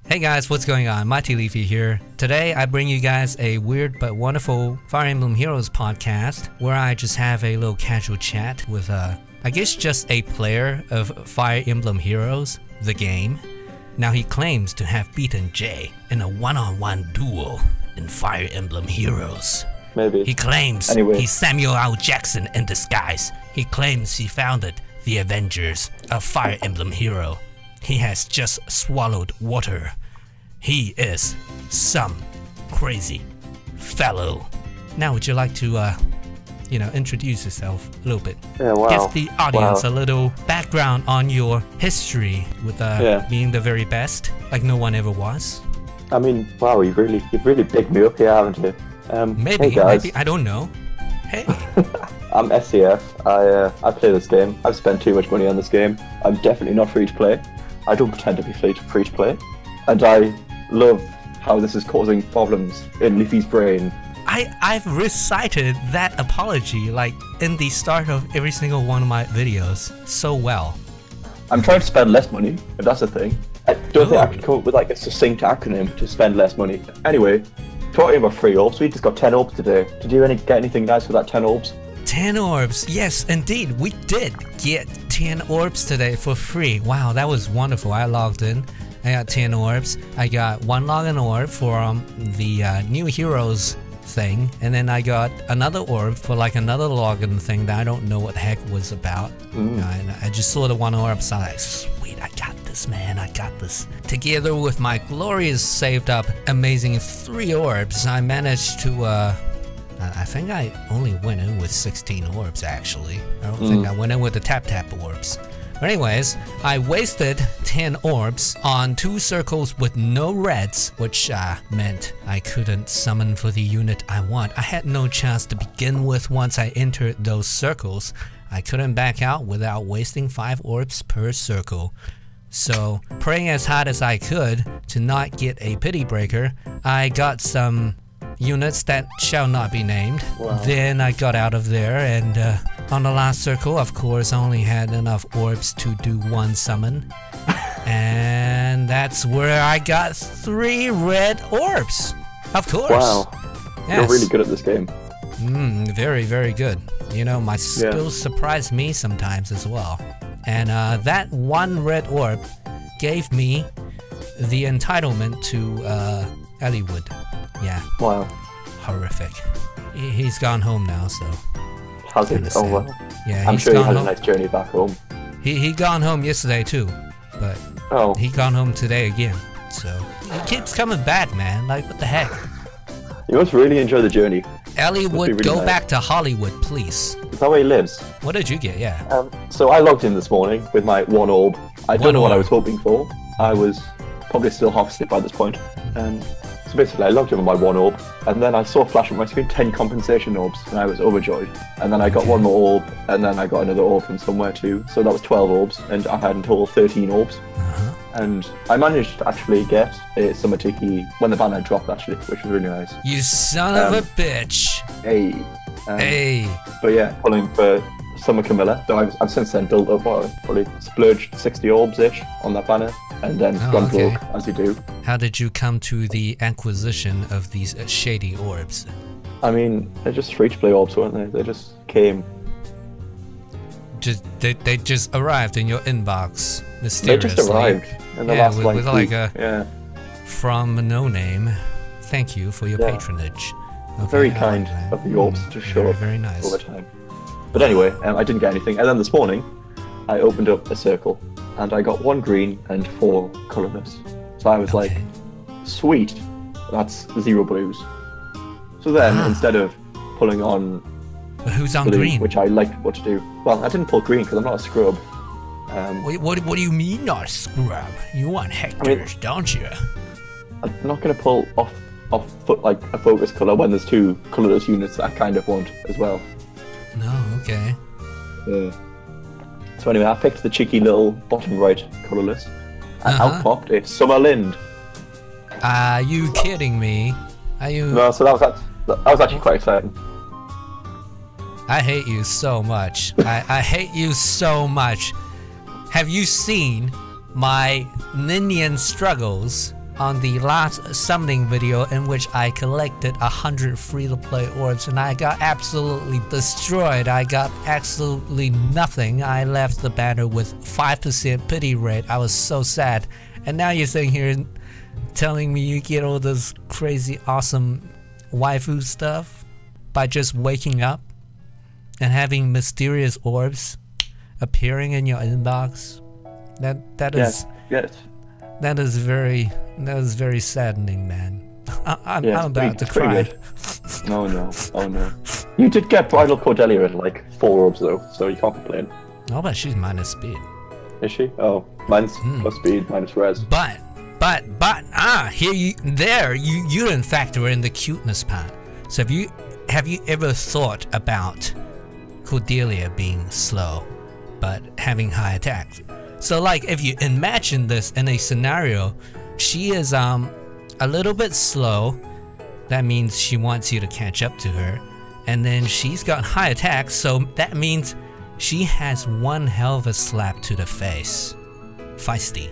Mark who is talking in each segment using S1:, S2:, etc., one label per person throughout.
S1: Hey guys, what's going on? Mighty Leafy here. Today I bring you guys a weird but wonderful Fire Emblem Heroes podcast where I just have a little casual chat with I guess just a player of Fire Emblem Heroes, the game. Now he claims to have beaten Jay in a one-on-one duel in Fire Emblem Heroes.
S2: Maybe.
S1: He claims he's Samuel L. Jackson in disguise. He claims he founded the Avengers of Fire Emblem Hero. He has just swallowed water. He is some crazy fellow. Now would you like to, introduce yourself a little bit?
S2: Yeah, wow.
S1: Give the audience a little background on your history with being the very best, like no one ever was.
S2: I mean, wow, you've really picked me up here, haven't you?
S1: Maybe, I don't know. Hey.
S2: I'm SCF. I play this game. I've spent too much money on this game. I'm definitely not free to play. I don't pretend to be free to play. And I love how this is causing problems in Leafy's brain.
S1: I've recited that apology like in the start of every single one of my videos so well.
S2: I'm trying to spend less money, if that's the thing. I don't think I can come up with like a succinct acronym to spend less money. Anyway, talking about free orbs, we just got 10 orbs today. Did you get anything nice for that 10 orbs?
S1: 10 orbs, yes indeed, we did get 10 orbs today for free. Wow, that was wonderful. I logged in, I got 10 orbs. I got one login orb for the new heroes thing, and then I got another orb for like another login thing that I don't know what the heck was about. And I just saw the one orb, so I was like, sweet, I got this, man, I got this. Together with my glorious saved up amazing 3 orbs, I managed to I think I only went in with 16 orbs actually. I don't think I went in with the tap orbs. But anyways, I wasted 10 orbs on 2 circles with no reds, which meant I couldn't summon for the unit I want. I had no chance to begin with once I entered those circles. I couldn't back out without wasting 5 orbs per circle. So, praying as hard as I could to not get a pity breaker, I got some units that shall not be named. Wow. Then I got out of there, and on the last circle, of course, I only had enough orbs to do 1 summon. And that's where I got 3 red orbs. Of course.
S2: Wow. Yes. You're really good at this game.
S1: Very, very good. You know, my skills surprise me sometimes as well. And that 1 red orb gave me the entitlement to Elliewood. Yeah.
S2: Wow.
S1: Horrific. He's gone home now, so.
S2: How's it? Oh well.
S1: Yeah,
S2: I'm sure he had a nice journey back home.
S1: He gone home yesterday too, but he gone home today again. So he keeps coming back, man. Like what the heck?
S2: You must really enjoy the journey.
S1: Elliewood, really go back to Hollywood, please.
S2: Is that where he lives?
S1: What did you get? Yeah.
S2: So I logged in this morning with my 1 orb. I don't know what I was hoping for. I was probably still half asleep by this point. So basically I logged in with my 1 orb, and then I saw a flash on my screen 10 compensation orbs, and I was overjoyed. And then I got 1 more orb, and then I got another orb from somewhere too. So that was 12 orbs, and I had in total 13 orbs. And I managed to actually get a Summer Tiki when the banner dropped actually, which was really nice.
S1: You son of a bitch!
S2: Hey.
S1: Hey.
S2: But yeah, pulling for Summer Camilla. So I've since then built up, probably splurged 60 orbs-ish on that banner, and then gone broke, as you do.
S1: How did you come to the acquisition of these shady orbs?
S2: I mean, they're just free-to-play orbs, weren't they? They just came.
S1: They just arrived in your inbox mysteriously.
S2: They just arrived in the last
S1: with like
S2: a
S1: from no name. Thank you for your patronage. Okay,
S2: very kind of the orbs to show up
S1: very nice.
S2: Over time. But anyway, I didn't get anything, and then this morning I opened up a circle and I got 1 green and 4 colourless. So I was like, sweet, that's 0 blues. So then instead of pulling on
S1: who's on
S2: blue,
S1: green?
S2: Which I liked what to do. Well, I didn't pull green because I'm not a scrub.
S1: What do you mean not a scrub? You want hectares, don't you?
S2: I'm not going to pull off like a focus colour when there's 2 colourless units that I kind of want as well.
S1: No, okay.
S2: Yeah. So anyway, I picked the cheeky little bottom right colourless, and out popped a Summer Lind.
S1: Are you kidding me? Are you?
S2: No, so that was actually quite exciting.
S1: I hate you so much. I hate you so much. Have you seen my Ninian struggles on the last summoning video in which I collected 100 free-to-play orbs and I got absolutely destroyed. I got absolutely nothing. I left the banner with 5% pity rate. I was so sad. And now you're sitting here telling me you get all this crazy awesome waifu stuff by just waking up and having mysterious orbs appearing in your inbox. That is That is very saddening, man. I'm about to cry.
S2: Oh no. You did get Bridal Cordelia at like 4 orbs though, so you can't complain.
S1: Oh, but she's minus speed.
S2: Is she? Oh, mine's plus speed, minus res.
S1: But here you didn't factor in the cuteness part. So have you ever thought about Cordelia being slow but having high attacks? So like if you imagine this in a scenario, she is a little bit slow. That means she wants you to catch up to her. And then she's got high attacks, so that means she has one hell of a slap to the face. Feisty.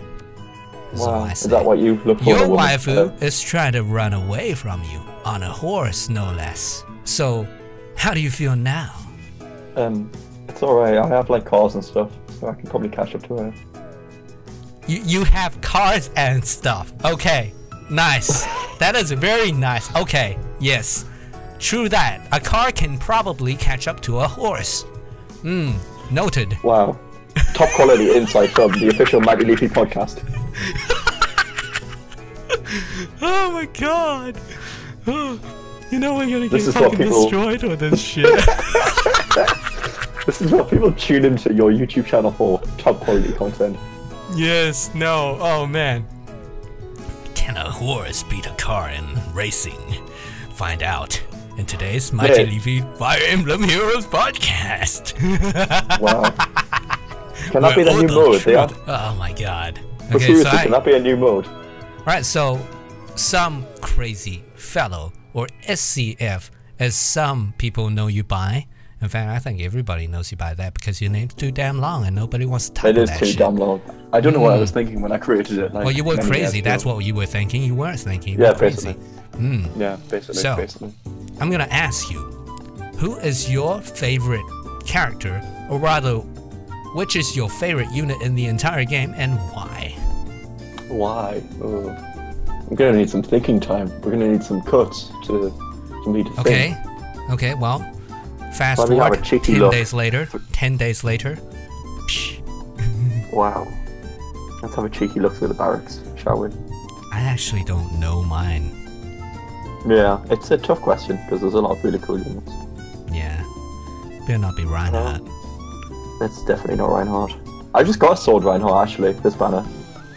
S2: Wow, is that what you look for?
S1: Your waifu is trying to run away from you on a horse, no less. So, how do you feel now?
S2: It's alright. I have like cars and stuff, so I can probably catch up to her.
S1: You have cars and stuff. Okay, nice. That is very nice. Okay, yes, true that. A car can probably catch up to a horse. Noted.
S2: Wow. Top quality insight from the official Mighty Leafy podcast.
S1: Oh my god. You know we're gonna get fucking destroyed with this shit.
S2: This is what people tune into your YouTube channel for. Top quality content.
S1: Yes, no, oh man. Can a horse beat a car in racing? Find out in today's Mighty Leafy Fire Emblem Heroes podcast.
S2: Wow. Can that be the new mode?
S1: Oh my god.
S2: Okay, seriously, can that be a new mode?
S1: Right, so some crazy fellow, or SCF, as some people know you by. In fact, I think everybody knows you by that because your name's too damn long and nobody wants to type that shit.
S2: It is too damn long. I don't know what I was thinking when I created it. Like,
S1: well, you were crazy. That's what you were thinking. You weren't thinking. You
S2: were
S1: crazy.
S2: Basically. Yeah, basically.
S1: So,
S2: basically.
S1: I'm gonna ask you, who is your favorite character, or rather, which is your favorite unit in the entire game and why?
S2: Why? I'm gonna need some thinking time. We're gonna need some cuts for me to think.
S1: Okay, well, fast forward 10 days later. 10 days later.
S2: Wow. Let's have a cheeky look through the barracks, shall we?
S1: I actually don't know mine.
S2: Yeah, it's a tough question because there's a lot of really cool units.
S1: Yeah. Better not be Reinhardt.
S2: That's definitely not Reinhardt. I just got a sword Reinhardt actually, this banner.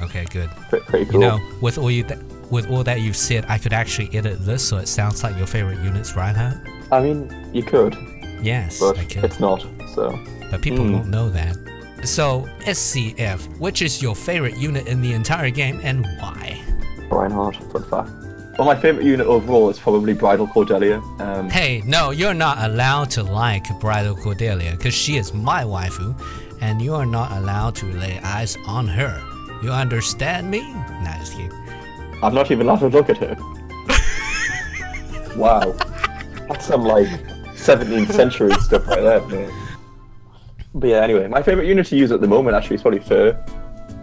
S1: Okay, good.
S2: Pretty cool.
S1: You know, with all that you've said, I could actually edit this so it sounds like your favorite unit's Reinhardt.
S2: I mean, you could.
S1: Yes,
S2: but
S1: I could.
S2: It's not, so.
S1: But people don't know that. So, SCF, which is your favorite unit in the entire game and why?
S2: Reinhardt, fun fact. Well, my favorite unit overall is probably Bridal Cordelia.
S1: Hey, no, you're not allowed to like Bridal Cordelia because she is my waifu and you are not allowed to lay eyes on her. You understand me? Nah, just kidding.
S2: I'm not even allowed to look at her. Wow. That's some like 17th century stuff right there, man. But yeah, anyway, my favorite unit to use at the moment actually is probably Fur.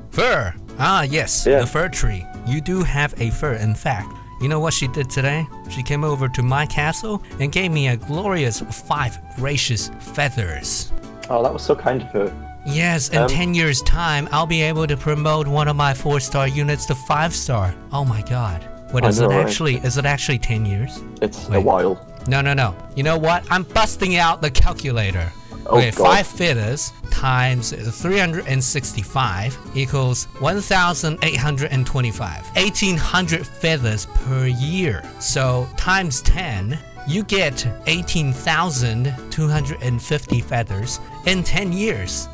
S1: Fur? Ah, yes, the fur tree. You do have a fur, in fact. You know what she did today? She came over to my castle and gave me a glorious 5 gracious feathers. Oh,
S2: that was so kind of her.
S1: Yes, in 10 years' time, I'll be able to promote one of my 4-star units to 5-star. Oh my god. What is it actually? Is it actually 10 years?
S2: It's a while.
S1: No. You know what? I'm busting out the calculator. Okay, 5 feathers times 365 equals 1,825. 1,800 feathers per year. So times 10, you get 18,250 feathers in 10 years.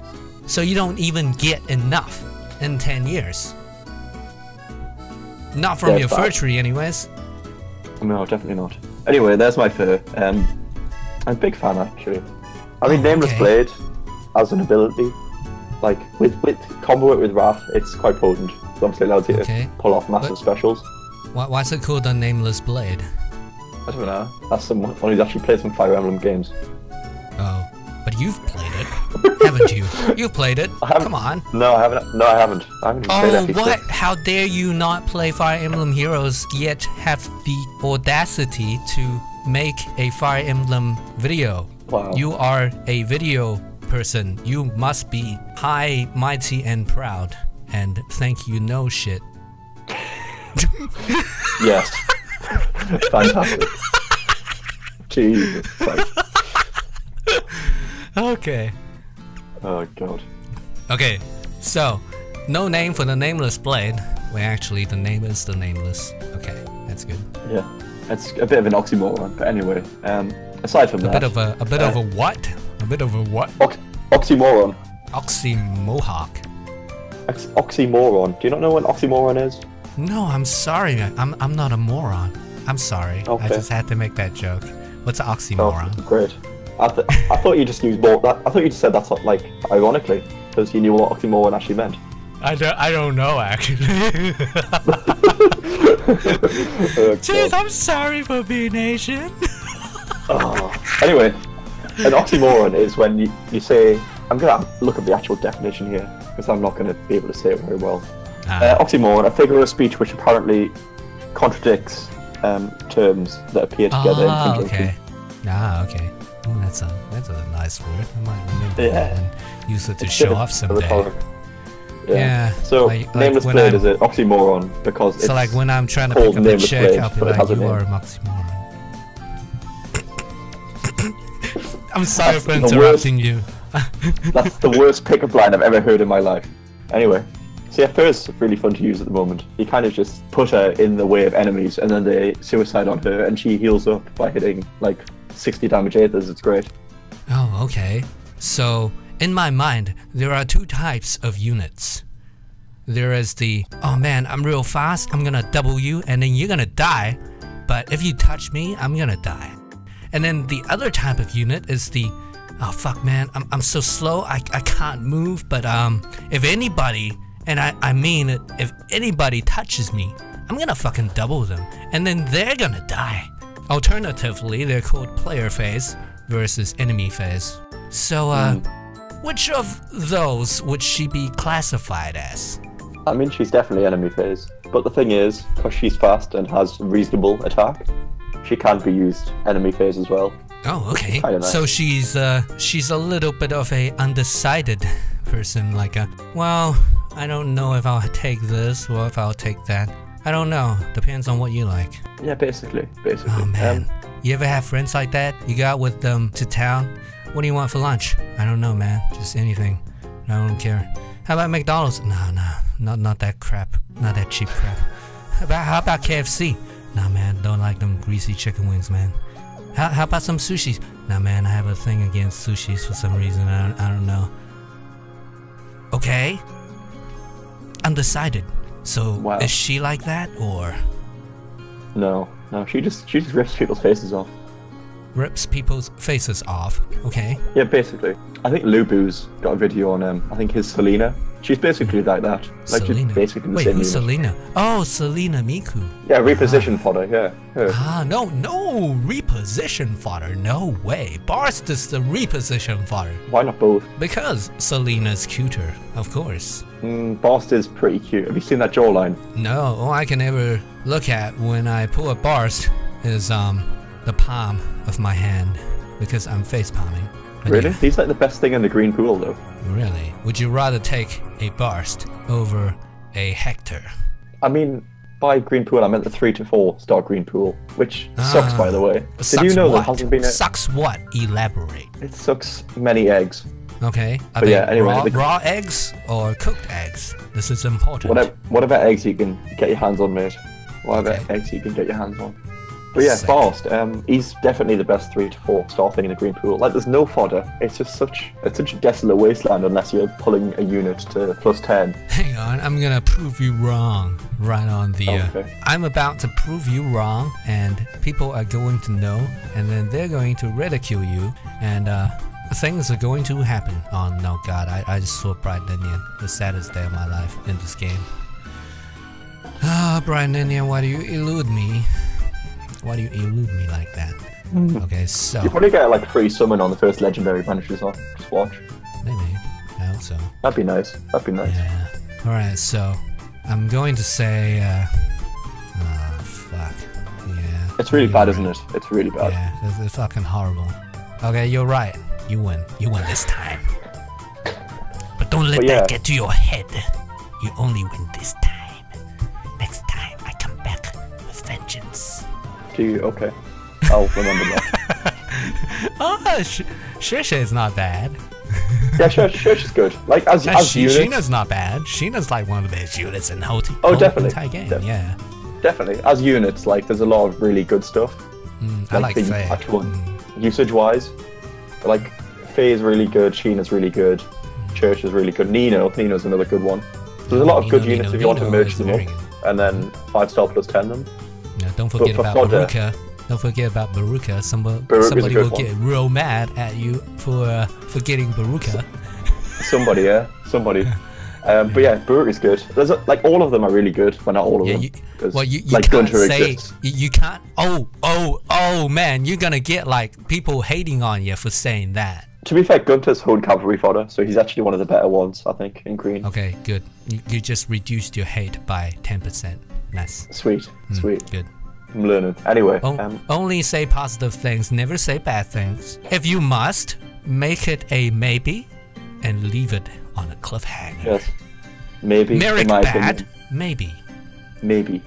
S1: So you don't even get enough in 10 years. Not from your fur tree anyways.
S2: No, definitely not. Anyway, there's my fur. I'm a big fan actually. I mean, Nameless Blade as an ability, like with combo it with Wrath, it's quite potent. Obviously allows you to pull off massive specials.
S1: Why's it called the Nameless Blade?
S2: I don't know. That's someone who's actually played some Fire Emblem games.
S1: Oh, but you've played it, haven't you? You've played it. Come on.
S2: No, I haven't. No, I haven't. I haven't even played it.
S1: Oh, what? How dare you not play Fire Emblem Heroes yet have the audacity to make a Fire Emblem video?
S2: Wow.
S1: You are a video person. You must be high, mighty, and proud. And think you know shit.
S2: Yes. Fantastic. Jesus Christ.
S1: Okay.
S2: Oh god.
S1: Okay, so no name for the Nameless Blade. Well, actually, the name is the Nameless. Okay, that's good.
S2: Yeah, it's a bit of an oxymoron, but anyway. Aside from that,
S1: a bit of a what? A bit of a what?
S2: Oxymoron.
S1: Oxymohawk.
S2: Oxymoron. Do you not know what an oxymoron is?
S1: No, I'm sorry. I'm not a moron. I'm sorry.
S2: Okay.
S1: I just had to make that joke. What's an oxymoron?
S2: Oh, great. I thought you just used more. I thought you just said that like ironically because you knew what oxymoron actually meant.
S1: I don't know actually. Jeez, I'm sorry for being Asian.
S2: Anyway, an oxymoron is when you say. I'm gonna look at the actual definition here because I'm not gonna be able to say it very well. Oxymoron, a figure of speech which apparently contradicts terms that appear together in conjunction.
S1: Okay. Oh, that's a nice word. I might remember that and use it to show off someday. Yeah.
S2: So Nameless Blade is an oxymoron because it's
S1: like when I'm trying to pick up a chick, I'll be like, you are an oxymoron. I'm sorry for interrupting you.
S2: That's the worst pickup line I've ever heard in my life. Anyway. SCF is really fun to use at the moment. You kind of just put her in the way of enemies and then they suicide on her and she heals up by hitting like 60 damage aethers. It's great.
S1: Oh, okay. So, in my mind, there are two types of units. There is the, oh man, I'm real fast, I'm gonna double you and then you're gonna die. But if you touch me, I'm gonna die. And then the other type of unit is the, oh fuck man, I'm so slow, I can't move, but if anybody, and I mean it, if anybody touches me, I'm gonna fucking double them, and then they're gonna die. Alternatively, they're called player phase versus enemy phase. So, which of those would she be classified as?
S2: I mean, she's definitely enemy phase, but the thing is, because she's fast and has reasonable attack, she can be used enemy phase as well.
S1: Oh, okay. So she's a little bit of a undecided person, like a, well, I don't know if I'll take this or if I'll take that. I don't know. Depends on what you like.
S2: Yeah, basically.
S1: Oh man, you ever have friends like that? You go out with them to town. What do you want for lunch? I don't know, man. Just anything. I don't care. How about McDonald's? No, not that crap. Not that cheap crap. How about KFC? Nah, man, don't like them greasy chicken wings, man. How about some sushi? Nah, man, I have a thing against sushis for some reason. I don't know. Okay. Undecided. So is she like that or?
S2: No, she just rips people's faces off.
S1: Rips people's faces off. Okay.
S2: Yeah, basically. I think Lubu's got a video on I think his Selena. She's basically like that. Like
S1: Selena.
S2: She's basically the
S1: Wait,
S2: same
S1: who's
S2: unit.
S1: Selena? Oh, Selena Miku.
S2: Yeah, reposition fodder, yeah. Her.
S1: No, reposition fodder. No way. Barst is the reposition fodder.
S2: Why not both?
S1: Because Selena's cuter, of course.
S2: Barst is pretty cute. Have you seen that jawline?
S1: No, all I can ever look at when I pull a Barst is the palm of my hand because I'm face palming.
S2: Really? Yeah. He's like the best thing in the green pool though.
S1: Really? Would you rather take a Barst over a Hector? I
S2: mean, by green pool I meant the 3 to 4 star green pool, which sucks by the way. Did you know there hasn't been a...
S1: Sucks what? Elaborate.
S2: It sucks many eggs.
S1: Okay. Are they raw eggs or cooked eggs? This is important.
S2: Whatever eggs you can get your hands on, mate. Whatever eggs you can get your hands on. But yeah, Barst, he's definitely the best 3 to 4 star thing in the green pool. Like, there's no fodder. It's just such a desolate wasteland unless you're pulling a unit to +10.
S1: Hang on, I'm gonna prove you wrong. Right on the.
S2: Okay.
S1: I'm about to prove you wrong, and people are going to know, and then they're going to ridicule you, and things are going to happen. Oh no, God! I just saw Bright Indian, the saddest day of my life in this game. Upright Ninja, why do you elude me? Why do you elude me like that? Okay, so...
S2: You probably get like free summon on the first legendary branch as well. Just watch.
S1: Maybe. I hope so.
S2: That'd be nice. That'd be nice.
S1: Yeah. Alright, so... I'm going to say... oh, fuck. Yeah.
S2: It's really bad, isn't it? It's really bad.
S1: Yeah, it's fucking horrible. Okay, you're right. You win. You win this time. But don't let that get to your head. You only win this time. Next time, I come back with vengeance.
S2: Do you? Okay. I'll remember that.
S1: Oh, Shisha is not bad.
S2: Yeah, Shush is good. Like, as units...
S1: Sheena's not bad. Sheena's like one of the best units in the whole
S2: definitely.
S1: entire game. Yeah.
S2: Definitely. As units, like, there's a lot of really good stuff.
S1: I like
S2: the
S1: Faye.
S2: actual usage-wise. Like, Faye is really good, Sheena's really good, Church is really good, Nino's another good one. There's a lot of good units if you want to merge them up, and then 5-star plus 10 them.
S1: Yeah, don't forget about Baruka. Don't forget about Baruka. Somebody will get real mad at you for forgetting Baruka.
S2: Somebody. But yeah, Baruka's good. There's like all of them are really good, but not all of them.
S1: You
S2: like
S1: can't
S2: Gunter
S1: say
S2: exists.
S1: you can't. Oh man, you're gonna get like people hating on you for saying that.
S2: To be fair, Gunter's Horde cavalry fodder, so he's actually one of the better ones, I think, in green.
S1: Okay, good. You just reduced your hate by 10%. Nice.
S2: Sweet.
S1: Good.
S2: I'm learning. Anyway.
S1: Only say positive things, never say bad things. If you must, make it a maybe and leave it on a cliffhanger.
S2: Yes. Maybe.
S1: Merrick bad? Maybe.
S2: Maybe.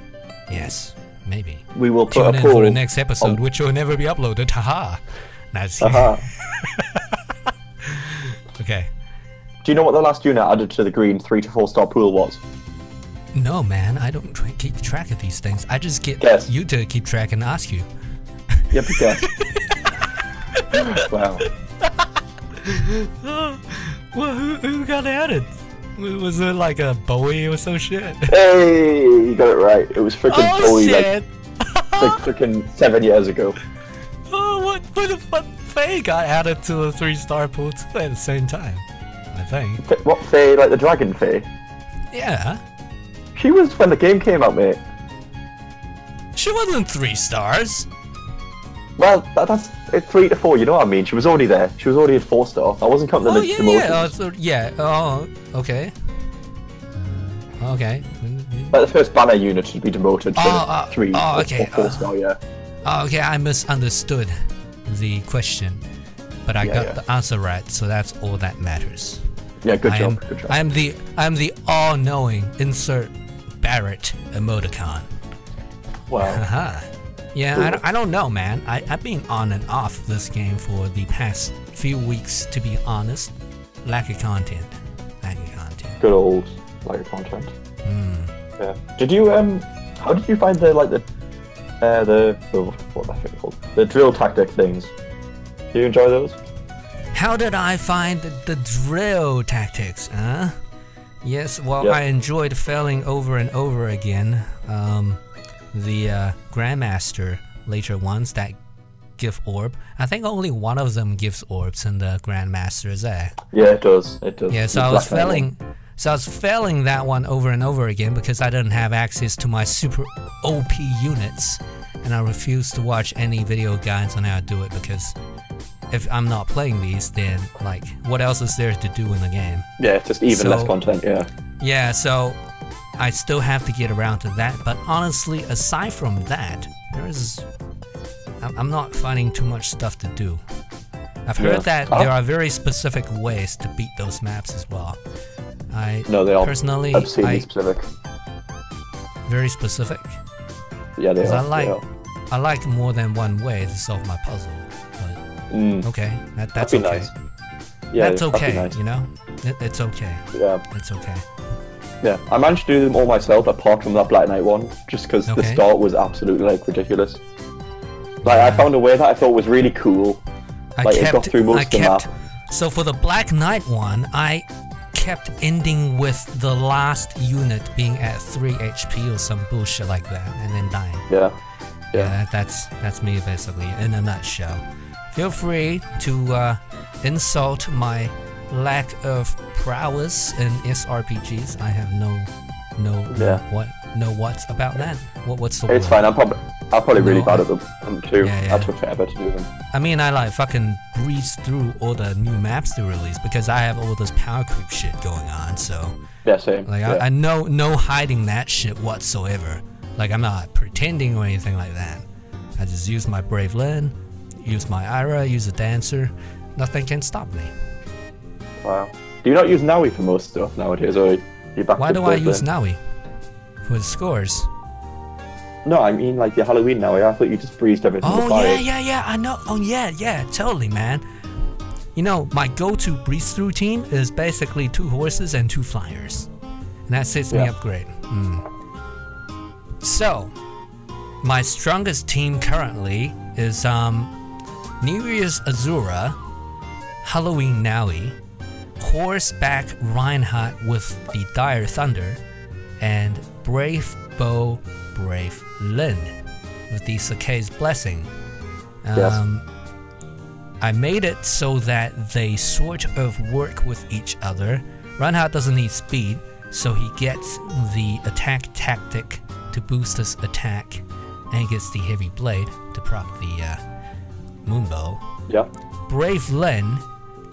S1: Yes, maybe.
S2: We will put
S1: Tune
S2: a
S1: in
S2: poll
S1: for the next episode, which will never be uploaded. Haha. Nice. Okay.
S2: Do you know what the last unit added to the green 3 to 4 star pool was?
S1: No, man. I don't keep track of these things. I just get you to keep track and ask you.
S2: Yep, guess. Wow.
S1: Well, who got added? Was it like a Bowie or some shit?
S2: Hey, you got it right. It was freaking Bowie,
S1: shit.
S2: like freaking 7 years ago.
S1: Oh, what the fuck? Faye got added to a 3-star pool too at the same time, I think.
S2: What Faye? Like the Dragon Faye?
S1: Yeah.
S2: She was when the game came out, mate.
S1: She wasn't 3 stars.
S2: Well, that's 3 to 4. You know what I mean? She was already there. She was already at 4-star. I wasn't counting the
S1: yeah. Oh, okay. Okay.
S2: Like the first banner unit should be demoted to 3 or 4-star. Yeah.
S1: Okay, I misunderstood the question, but I got the answer right, so that's all that matters.
S2: Yeah, good job. Good job.
S1: I'm the all-knowing insert Barrett emoticon.
S2: Wow.
S1: Yeah,
S2: cool.
S1: I don't know, man. I've been on and off this game for the past few weeks, to be honest. Lack of content.
S2: Good old lack of content. Yeah. Did you how did you find what the thing called? The drill tactic things. Do you enjoy those?
S1: How did I find the drill tactics, huh? Yes, well, I enjoyed failing over and over again. The Grandmaster later ones that give orb. I think only one of them gives orbs in the Grandmaster's there.
S2: Yeah, it does. It does.
S1: Yeah, so I was failing that one over and over again because I didn't have access to my super OP units, and I refused to watch any video guides on how to do it because if I'm not playing these, then like what else is there to do in the game?
S2: Yeah, just even less content.
S1: Yeah, so I still have to get around to that, but honestly, aside from that, I'm not finding too much stuff to do. I've heard that there are very specific ways to beat those maps as well.
S2: No, they are
S1: personally
S2: obscenely specific.
S1: Very specific?
S2: Yeah, they are.
S1: I like more than one way to solve my puzzle. But okay, that's okay.
S2: Nice. Yeah,
S1: that's okay,
S2: nice.
S1: You know? It's okay.
S2: Yeah.
S1: It's okay.
S2: Yeah, I managed to do them all myself apart from that Black Knight one, just because the start was absolutely like ridiculous. Like I found a way that I thought was really cool. It got through most of the map.
S1: So for the Black Knight one, I kept ending with the last unit being at 3 HP or some bullshit like that, and then dying. Yeah, that's me basically in a nutshell. Feel free to insult my lack of prowess in SRPGs. I have no what's about that? What's the
S2: It's
S1: word?
S2: fine. I'm probably really bad at them too.
S1: Yeah.
S2: I took forever to do them.
S1: I mean, I like fucking breeze through all the new maps they release because I have all this power creep shit going on. So
S2: Yeah, same.
S1: like
S2: yeah.
S1: I know no hiding that shit whatsoever. Like I'm not pretending or anything like that. I just use my Brave Lynn, use my Ira, use a Dancer. Nothing can stop me.
S2: Wow. Do you not use Naui for most stuff nowadays, or you back
S1: Why
S2: to
S1: do I
S2: Brave
S1: use
S2: Lynn?
S1: Naui? For the scores.
S2: No, I mean like your Halloween Naui. I thought you just breezed everything.
S1: Oh
S2: with fire.
S1: yeah, I know. Oh yeah, totally, man. You know, my go-to breeze through team is basically 2 horses and 2 flyers, and that sets me up great. So, my strongest team currently is New Year's Azura, Halloween Naui, Horseback Reinhardt with the Dire Thunder, and Brave Bow Brave Lynn with the Sakei's Blessing. I made it so that they sort of work with each other. Reinhardt doesn't need speed, so he gets the attack tactic to boost his attack, and he gets the heavy blade to proc the moonbow.
S2: Yep.
S1: Brave Lynn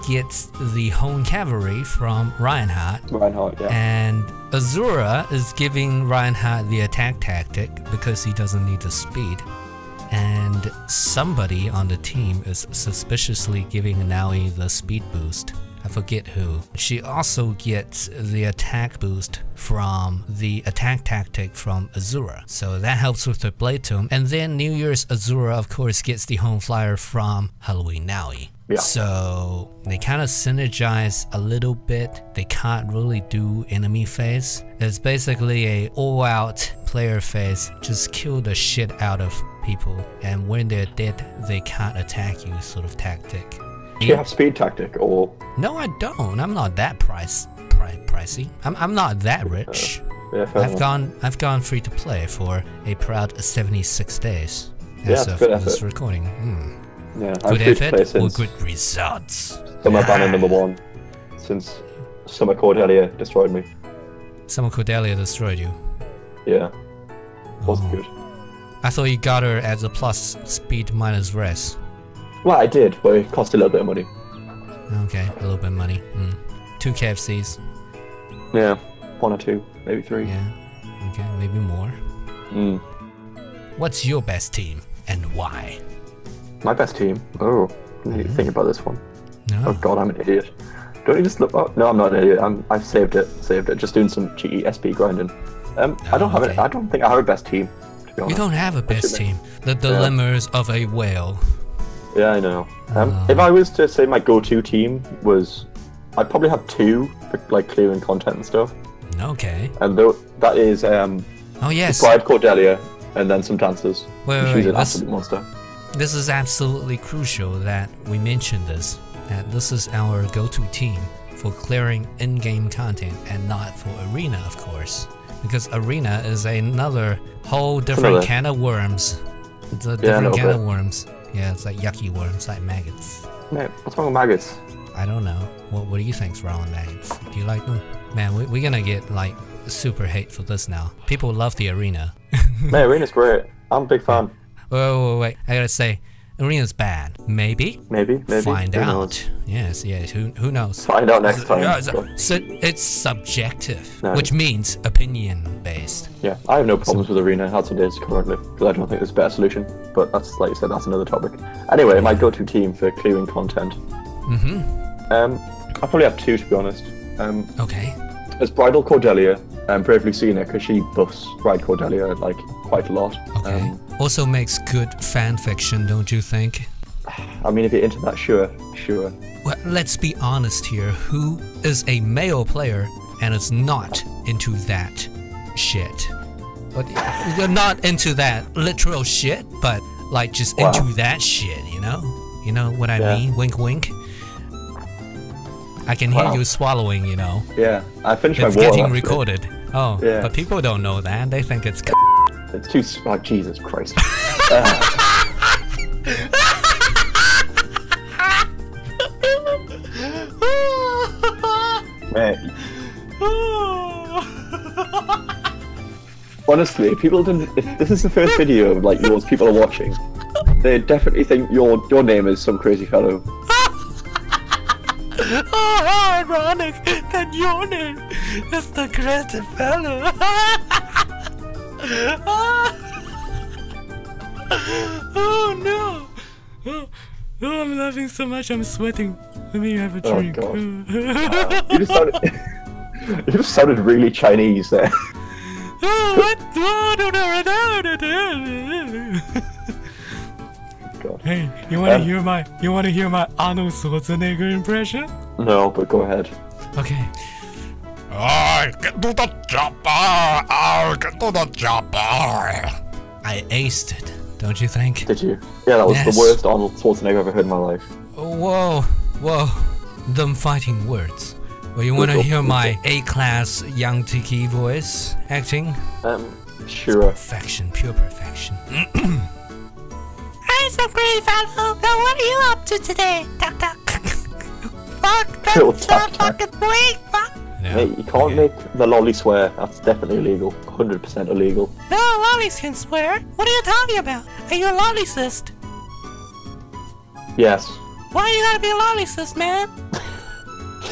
S1: gets the Hone Cavalry from Reinhardt,
S2: Yeah.
S1: and Azura is giving Reinhardt the attack tactic because he doesn't need the speed. And somebody on the team is suspiciously giving Naui the speed boost. I forget who. She also gets the attack boost from the attack tactic from Azura. So that helps with her Blade Tome. And then New Year's Azura, of course, gets the Home Flyer from Halloween Naui.
S2: Yeah.
S1: So they kind of synergize a little bit. They can't really do enemy phase. It's basically a all-out player phase. Just kill the shit out of people, and when they're dead, they can't attack you sort of tactic.
S2: Do you have speed tactic or?
S1: No, I don't. I'm not that pricey. I'm not that rich.
S2: Yeah, fair enough.
S1: I've gone free to play for a proud 76 days
S2: Yeah,
S1: as of
S2: good
S1: this
S2: effort.
S1: recording.
S2: Yeah,
S1: Good
S2: free to play
S1: effort or
S2: since
S1: good results?
S2: Summer Banner #1, since Summer Cordelia destroyed me.
S1: Summer Cordelia destroyed you.
S2: Yeah, wasn't
S1: Oh.
S2: good.
S1: I thought you got her as a plus speed minus res.
S2: Well, I did, but it cost a little bit of money.
S1: Okay, a little bit of money. 2 KFCs.
S2: Yeah, 1 or 2, maybe 3.
S1: Yeah. Okay, maybe more. What's your best team and why?
S2: My best team. Oh, I need to think about this one.
S1: No.
S2: Oh god, I'm an idiot. Don't you just look? Oh, no, I'm not an idiot. I've saved it. Just doing some cheeky SP grinding. I don't have it.
S1: okay.
S2: I don't think I have a best team. To be honest.
S1: You don't have a best team. The dilemmas of a whale.
S2: Yeah, I know. If I was to say my go-to team was, I'd probably have 2 for like clearing content and stuff.
S1: Okay.
S2: And that is
S1: Oh yes.
S2: Bride Cordelia and then some dancers.
S1: Wait,
S2: She's an
S1: let's-
S2: absolute monster.
S1: This is absolutely crucial that we mention this. That this is our go-to team for clearing in-game content and not for arena, of course. Because arena is another whole different can of worms. It's a different can of worms. Yeah, it's like yucky worms, like maggots.
S2: Mate, what's wrong with maggots?
S1: I don't know. What do you think's wrong with maggots? Do you like them? Man, we're gonna get like super hate for this now. People love the arena.
S2: Mate, arena's great. I'm a big fan.
S1: Wait. I gotta say, arena's bad. Maybe.
S2: Maybe.
S1: Find
S2: Who
S1: out.
S2: knows?
S1: Yes. Who knows?
S2: Find out next time.
S1: Yeah, so it's subjective,
S2: No.
S1: which means opinion based.
S2: Yeah, I have no problems with arena as it is currently, because I don't think there's a better solution. But that's, like you said, that's another topic. Anyway, my go-to team for clearing content. I probably have 2 to be honest.
S1: Okay.
S2: There's Bridal Cordelia and Brave Lucina, because she buffs Bride Cordelia like quite a lot.
S1: Okay. Also makes good fan fiction, don't you think?
S2: I mean, if you're into that, sure.
S1: Well, let's be honest here. Who is a male player and is not into that shit? But you're not into that literal shit, but like just into that shit, you know? You know what I mean? Wink, wink. I can hear you swallowing, you know.
S2: Yeah, I finished
S1: It's
S2: my water.
S1: getting
S2: actually.
S1: recorded. Oh,
S2: Yeah.
S1: but people don't know that. They think it's.
S2: It's too. Oh, Jesus Christ. Mate. Honestly, people didn't. If this is the first video like yours people are watching, they definitely think your name is some crazy fellow.
S1: Oh, how ironic that your name is the crazy fellow. Oh no! Oh, I'm laughing so much I'm sweating. Let me have a drink.
S2: God. You just sounded really Chinese there.
S1: God. Hey, you wanna hear my Arnold Schwarzenegger impression?
S2: No, but go ahead.
S1: Okay. Get to the chopper! Get to the chopper! I aced it, don't you think?
S2: Did you? Yeah, that was the worst Arnold Schwarzenegger I've ever heard in my life.
S1: Whoa, them fighting words. Well, you wanna hear my A-class young Tiki voice acting?
S2: Sure.
S1: Perfection, pure perfection. Hey, some great fellow! Now what are you up to today? Tuck tuck. Fuck, that's fucking boy! Fuck!
S2: Mate, you can't make the lolly swear. That's definitely illegal. 100% illegal.
S1: No, lollies can swear. What are you talking about? Are you a lollicist?
S2: Yes.
S1: Why you gotta be a lollicist, man?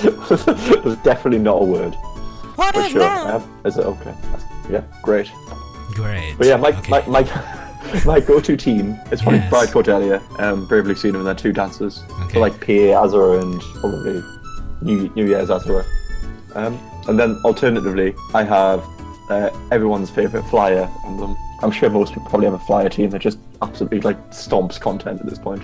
S2: It's definitely not a word.
S1: What is that?
S2: Is it okay? Yeah, great.
S1: Great.
S2: But yeah, my go-to team is probably Bride Cordelia, Bravely Seen and then two dancers.
S1: Okay.
S2: So like PA Azura and probably New Year's Azura. And then alternatively, I have everyone's favourite flyer emblem. I'm sure most people probably have a flyer team that just absolutely like stomps content at this point.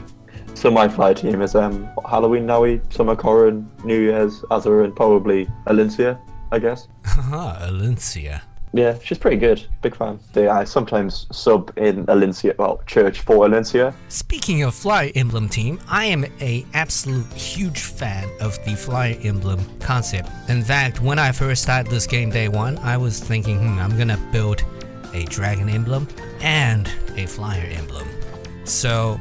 S2: So my flyer team is Halloween Naui, Summer Corin, New Year's Azura, and probably Alincia, I guess.
S1: Haha, Alincia.
S2: Yeah, she's pretty good. Big fan. I sometimes sub in Alincia, well, church for Alincia.
S1: Speaking of Flyer Emblem team, I am a absolute huge fan of the Flyer Emblem concept. In fact, when I first started this game day one, I was thinking, I'm gonna build a Dragon Emblem and a Flyer Emblem. So,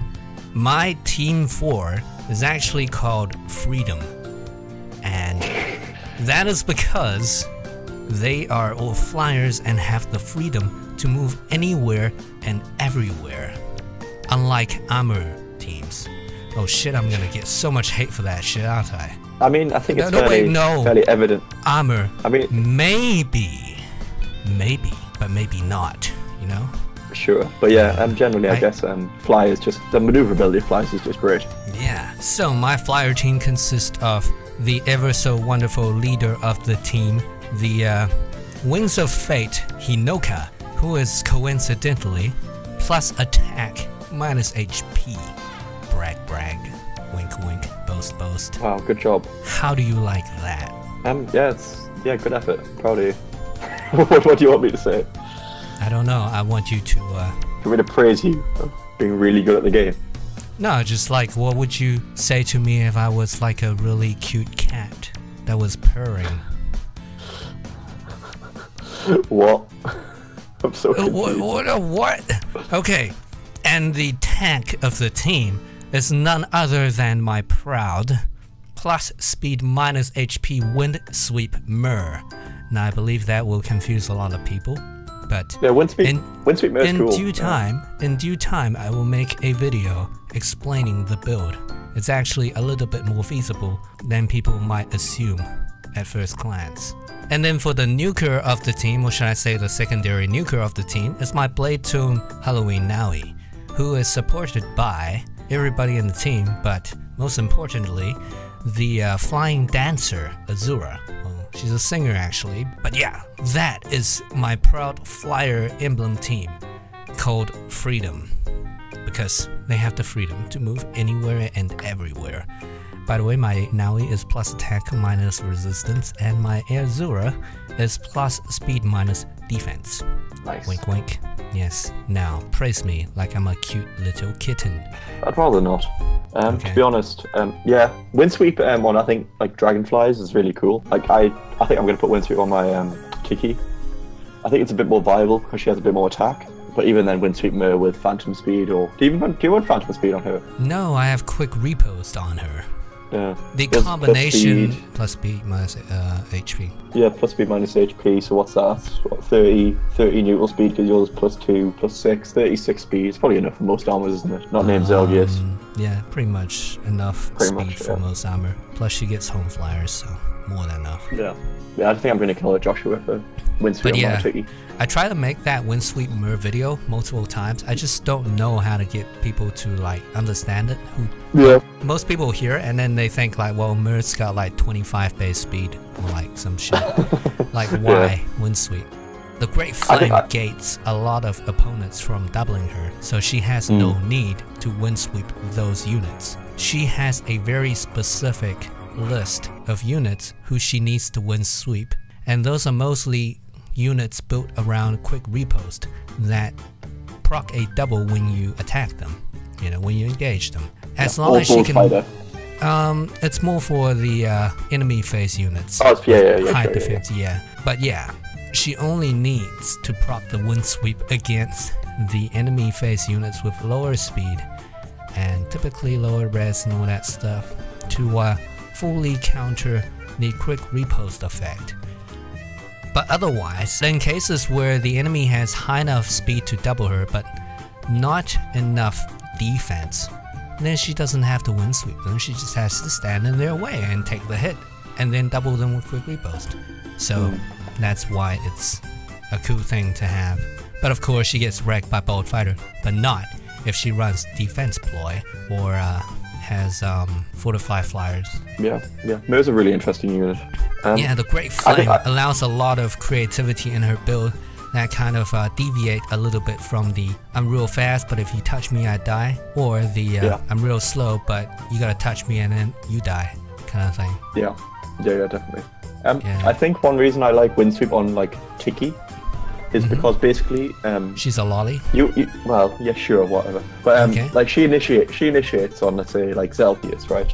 S1: my Team 4 is actually called Freedom. And that is because they are all flyers and have the freedom to move anywhere and everywhere. Unlike armor teams. Oh shit, I'm gonna get so much hate for that shit, aren't I?
S2: I mean, I think it's fairly evident.
S1: Armor,
S2: I mean,
S1: maybe, but maybe not, you know?
S2: Sure, but yeah, generally I guess flyers just, the maneuverability of flyers is just great.
S1: Yeah, so my flyer team consists of the ever so wonderful leader of the team, the Wings of Fate Hinoka, who is coincidentally plus attack minus HP. Brag brag, wink wink, boast boast.
S2: Wow, good job.
S1: How do you like that?
S2: Yeah, good effort. Proud of you. What do you want me to say?
S1: I don't know. I want you to
S2: You want me to praise you for being really good at the game?
S1: No, just like what would you say to me if I was like a really cute cat that was purring?
S2: What? I'm so confused.
S1: What? Okay, and the tank of the team is none other than my proud plus speed minus HP wind sweep Myrrh. Now I believe that will confuse a lot of people, but
S2: yeah, wind sweep Myrrh is cool.
S1: In due time, I will make a video explaining the build. It's actually a little bit more feasible than people might assume at first glance. And then for the nuker of the team, or should I say the secondary nuker of the team, is my Blade Tome Halloween Naui, who is supported by everybody in the team, but most importantly, the flying dancer Azura. Well, she's a singer actually, but yeah, that is my proud flyer emblem team called Freedom, because they have the freedom to move anywhere and everywhere. By the way, my Naui is plus attack minus resistance, and my Azura is plus speed minus defense.
S2: Nice.
S1: Wink wink. Yes, now praise me like I'm a cute little kitten.
S2: I'd rather not. To be honest, yeah, Windsweep on I think like Dragonflies is really cool. Like I think I'm gonna put Windsweep on my Kiki. I think it's a bit more viable because she has a bit more attack. But even then, Windsweep Myrrh with Phantom Speed, or do you want Phantom Speed on her?
S1: No, I have quick repost on her.
S2: Yeah.
S1: The combination plus speed minus HP.
S2: Yeah, plus speed minus HP. So what's that? What, 30 neutral speed because yours plus 2 plus 6, 36 speed. It's probably enough for most armors, isn't it? Not named Zelgius.
S1: Yeah, pretty much enough speed for most armor. Plus she gets home flyers, so more than enough.
S2: Yeah. Yeah, I think I'm going to kill a Joshua for windsweep on my Tiki.
S1: I try to make that windsweep Mer video multiple times. I just don't know how to get people to like understand it. Most people hear it and then they think like, well, Mer's got like 25 base speed or like some shit. Like why windsweep? The Great Flame gates a lot of opponents from doubling her, so she has no need to windsweep those units. She has a very specific list of units who she needs to windsweep, and those are mostly units built around quick riposte that proc a double when you attack them, you know, when you engage them. As long as she can it's more for the enemy phase units.
S2: Oh,
S1: high defense, But yeah, she only needs to proc the windsweep against the enemy phase units with lower speed and typically lower res and all that stuff to fully counter the quick riposte effect. But otherwise, in cases where the enemy has high enough speed to double her but not enough defense, then she doesn't have to windsweep them, she just has to stand in their way and take the hit and then double them with quick riposte. So that's why it's a cool thing to have. But of course she gets wrecked by Bolt Fighter, but not if she runs defense ploy or has fortify flyers. Yeah,
S2: Mer's a really interesting unit.
S1: Yeah, the Great Flame allows a lot of creativity in her build that kind of deviate a little bit from the I'm real fast but if you touch me I die, or the I'm real slow but you gotta touch me and then you die kind of thing.
S2: Yeah, definitely. I think one reason I like windsweep on like Tiki is because basically
S1: she's a lolly.
S2: Well, yeah, sure, whatever. But like she initiates on, let's say, like Zelgius, right?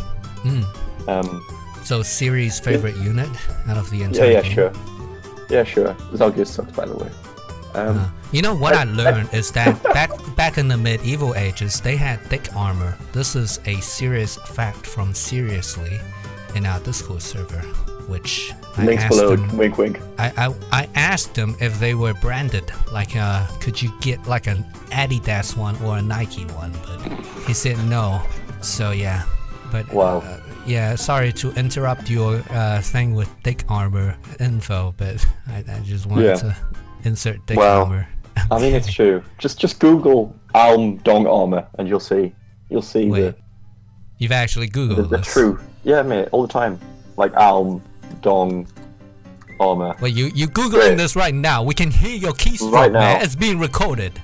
S1: So series favorite unit out of the entire game.
S2: Yeah, sure. Zelgius sucks, by the way.
S1: You know what I learned is that back in the medieval ages they had thick armor. This is a serious fact from Seriously in our Discord server, which
S2: links below. Wink, wink.
S1: I asked them if they were branded, like could you get like an Adidas one or a Nike one, but he said no. So yeah, but
S2: wow.
S1: Yeah, sorry to interrupt your thing with thick armor info, but I just wanted to insert thick armor.
S2: I mean, it's true. Just Google Alm Dong armor and you'll see. Wait,
S1: you've actually Googled
S2: the truth. Yeah, mate, all the time. Like Alm Dong armor.
S1: Well, you Googling this right now. We can hear your keystroke,
S2: right now.
S1: Man. It's being recorded.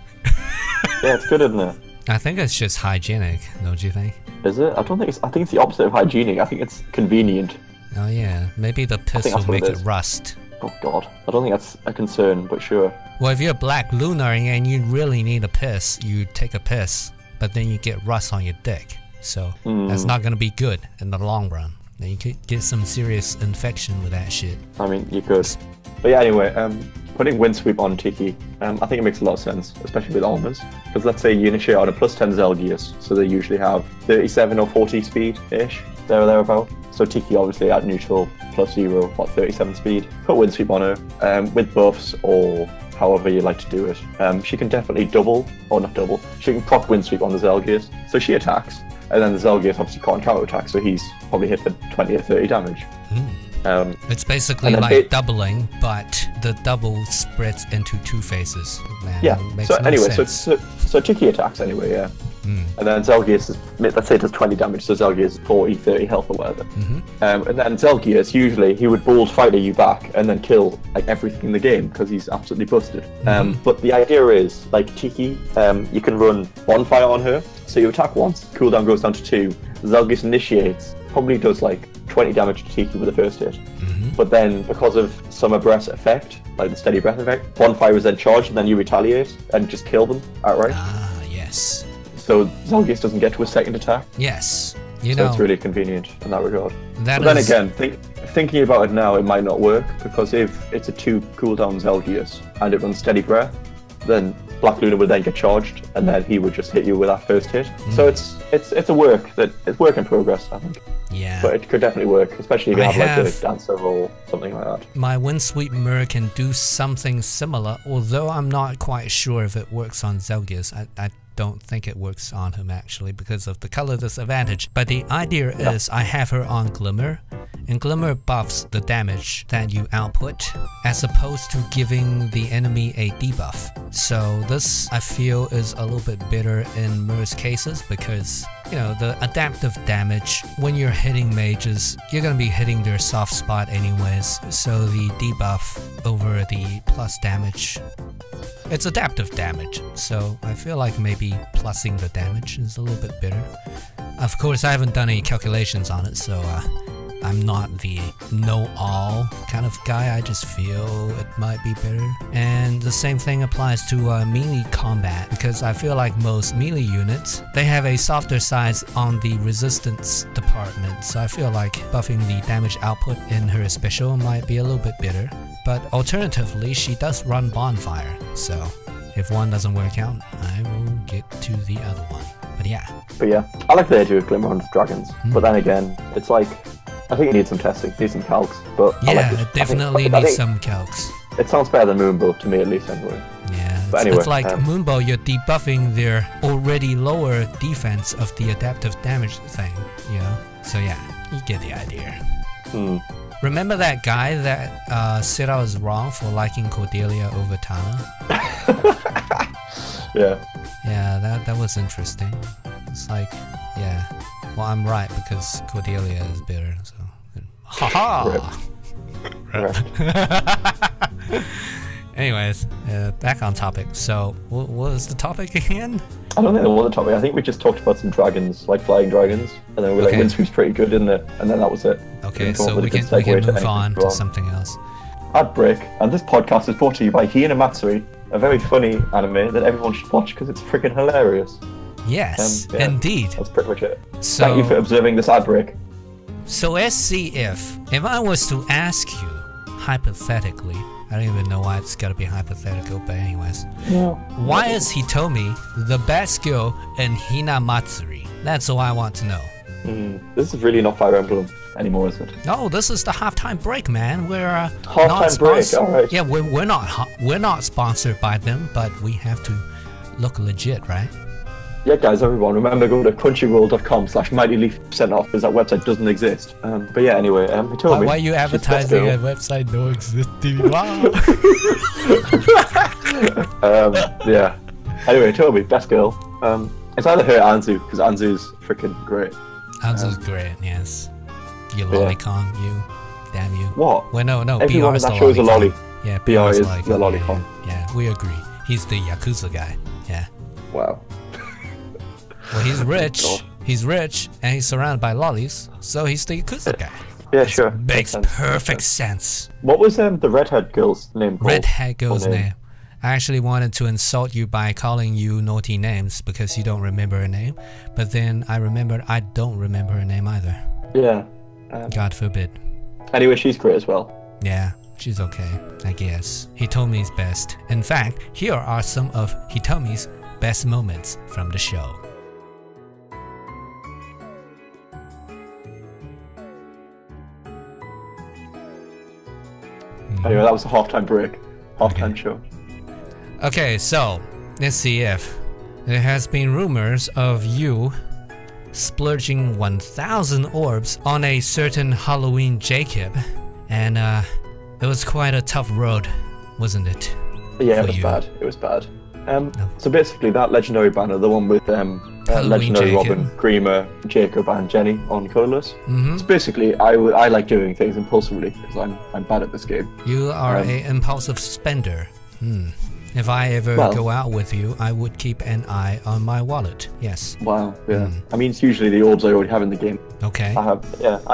S2: Yeah, it's good, isn't it?
S1: I think it's just hygienic, don't you think?
S2: Is it? I think it's the opposite of hygienic. I think it's convenient.
S1: Oh yeah, maybe the piss will make it rust.
S2: Oh god, I don't think that's a concern, but sure.
S1: Well, if you're a Black Lunar and you really need a piss, you take a piss, but then you get rust on your dick. So that's not gonna be good in the long run. Then you could get some serious infection with that shit.
S2: I mean, you could. But yeah, anyway, putting windsweep on Tiki, I think it makes a lot of sense, especially with armors. Because let's say you initiate on a plus 10 Zelgius, so they usually have 37 or 40 speed-ish, there or thereabout. So Tiki obviously at neutral, plus 0, 37 speed. Put windsweep on her, with buffs or however you like to do it. She can definitely double, or not double, she can proc windsweep on the Zelgius. So she attacks, and then the Zelgius obviously can't counter-attack, so he's probably hit for 20 or 30 damage.
S1: It's basically like doubling, but the double spreads into two phases. Man,
S2: yeah. So anyway, so Tiki attacks anyway, yeah. And then Zelgius is, let's say, does 20 damage, so Zelgius is 40, 30 health or whatever. And then Zelgius, usually, he would bold fighter you back and then kill like everything in the game because he's absolutely busted. But the idea is, like Tiki, you can run bonfire on her, so you attack once, cooldown goes down to 2, Zelgius initiates, probably does like 20 damage to Tiki with the first hit. But then, because of summer breath effect, like the steady breath effect, bonfire is then charged and then you retaliate and just kill them outright.
S1: Ah, yes.
S2: So Zelgius doesn't get to a second attack.
S1: Yes.
S2: So it's really convenient in that regard. But then again, thinking about it now, it might not work, because if it's a 2 cooldown Zelgius and it runs steady breath, then Black Luna would then get charged, and then he would just hit you with that first hit. So it's a work in progress, I think.
S1: Yeah.
S2: But it could definitely work, especially if you have like a dancer or something like that.
S1: My Windsweep Mirror can do something similar, although I'm not quite sure if it works on Zelgius. I don't think it works on him actually because of the color disadvantage. But the idea is I have her on Glimmer, and Glimmer buffs the damage that you output as opposed to giving the enemy a debuff. So this I feel is a little bit better in Mirror's cases because, you know, the adaptive damage, when you're hitting mages, you're gonna be hitting their soft spot anyways, so the debuff over the plus damage, it's adaptive damage, so I feel like maybe plussing the damage is a little bit better. Of course, I haven't done any calculations on it, so I'm not the know-all kind of guy. I just feel it might be better. And the same thing applies to melee combat, because I feel like most melee units, they have a softer size on the resistance department, so I feel like buffing the damage output in her special might be a little bit better. But alternatively, she does run Bonfire, so if one doesn't work out, I will get to the other one. But yeah,
S2: I like the idea of Glimmer on dragons, but then again, it's like, I think it needs some testing, needs some calcs, but
S1: yeah,
S2: I like
S1: it definitely needs some calcs.
S2: It sounds better than Moonbow to me, at least, anyway.
S1: Yeah,
S2: but anyway,
S1: it's like Moonbow, you're debuffing their already lower defense of the adaptive damage thing, you know? So yeah, you get the idea. Remember that guy that said I was wrong for liking Cordelia over Tana?
S2: Yeah.
S1: Yeah, that was interesting. It's like, yeah, well, I'm right because Cordelia is better, so... Haha! Anyways, back on topic. So, what was the topic again?
S2: I don't think there was a topic. I think we just talked about some dragons, like flying dragons, and then we were like, Windsweep's pretty good, isn't it? And then that was it.
S1: Okay, so we can move on to something else.
S2: Ad break, and this podcast is brought to you by Hina Matsuri, a very funny anime that everyone should watch because it's freaking hilarious.
S1: Yes, indeed.
S2: That's pretty much it.
S1: So,
S2: thank you for observing this ad break.
S1: So SCF, if I was to ask you, hypothetically, I don't even know why it's gotta be hypothetical, but anyways.
S2: Yeah.
S1: Why is Hitomi the best skill in Hina Matsuri? That's all I want to know.
S2: This is really not Fire Emblem anymore, is it?
S1: No, this is the halftime break, man. We're
S2: halftime break, alright.
S1: Yeah, we're not sponsored by them, but we have to look legit, right?
S2: Yeah, guys, everyone, remember go to crunchyroll.com/mightyleaf% off because that website doesn't exist. But yeah, anyway, Hitomi.
S1: Why are you advertising a website no existing?
S2: Yeah. Anyway, Hitomi, best girl. It's either her or Anzu, because Anzu's freaking great.
S1: Anzu's great, yes. You lolicon, you. Damn you.
S2: What?
S1: Well, no,
S2: everyone
S1: BR
S2: in that show is a lolly.
S1: Yeah,
S2: BR is
S1: like
S2: the lolicon.
S1: Yeah, we agree. He's the Yakuza guy. Yeah.
S2: Wow.
S1: Well, he's rich. He's rich, and he's surrounded by lollies, so he's the Yakuza guy.
S2: Yeah, sure.
S1: Makes perfect sense.
S2: What was the redhead girl's name called?
S1: Redhead girl's name. I actually wanted to insult you by calling you naughty names because you don't remember her name, but then I remembered I don't remember her name either.
S2: Yeah.
S1: God forbid.
S2: Anyway, she's great as well.
S1: Yeah, she's okay, I guess. Hitomi's best. In fact, here are some of Hitomi's best moments from the show.
S2: Anyway, that was a halftime break. Halftime show.
S1: Okay, so, SCF. There has been rumors of you splurging 1,000 orbs on a certain Halloween Jacob, and it was quite a tough road, wasn't it?
S2: Yeah, it was bad. It was bad. So basically, that legendary banner, the one with legendary
S1: Jacob.
S2: Robin, Grima, Jacob, and Jenny on colorless.
S1: Mm-hmm.
S2: So basically, I like doing things impulsively because I'm bad at this game.
S1: You are a impulsive spender. If I ever go out with you, I would keep an eye on my wallet. Yes.
S2: Wow. Yeah. I mean, it's usually the orbs I already have in the game.
S1: Okay.
S2: I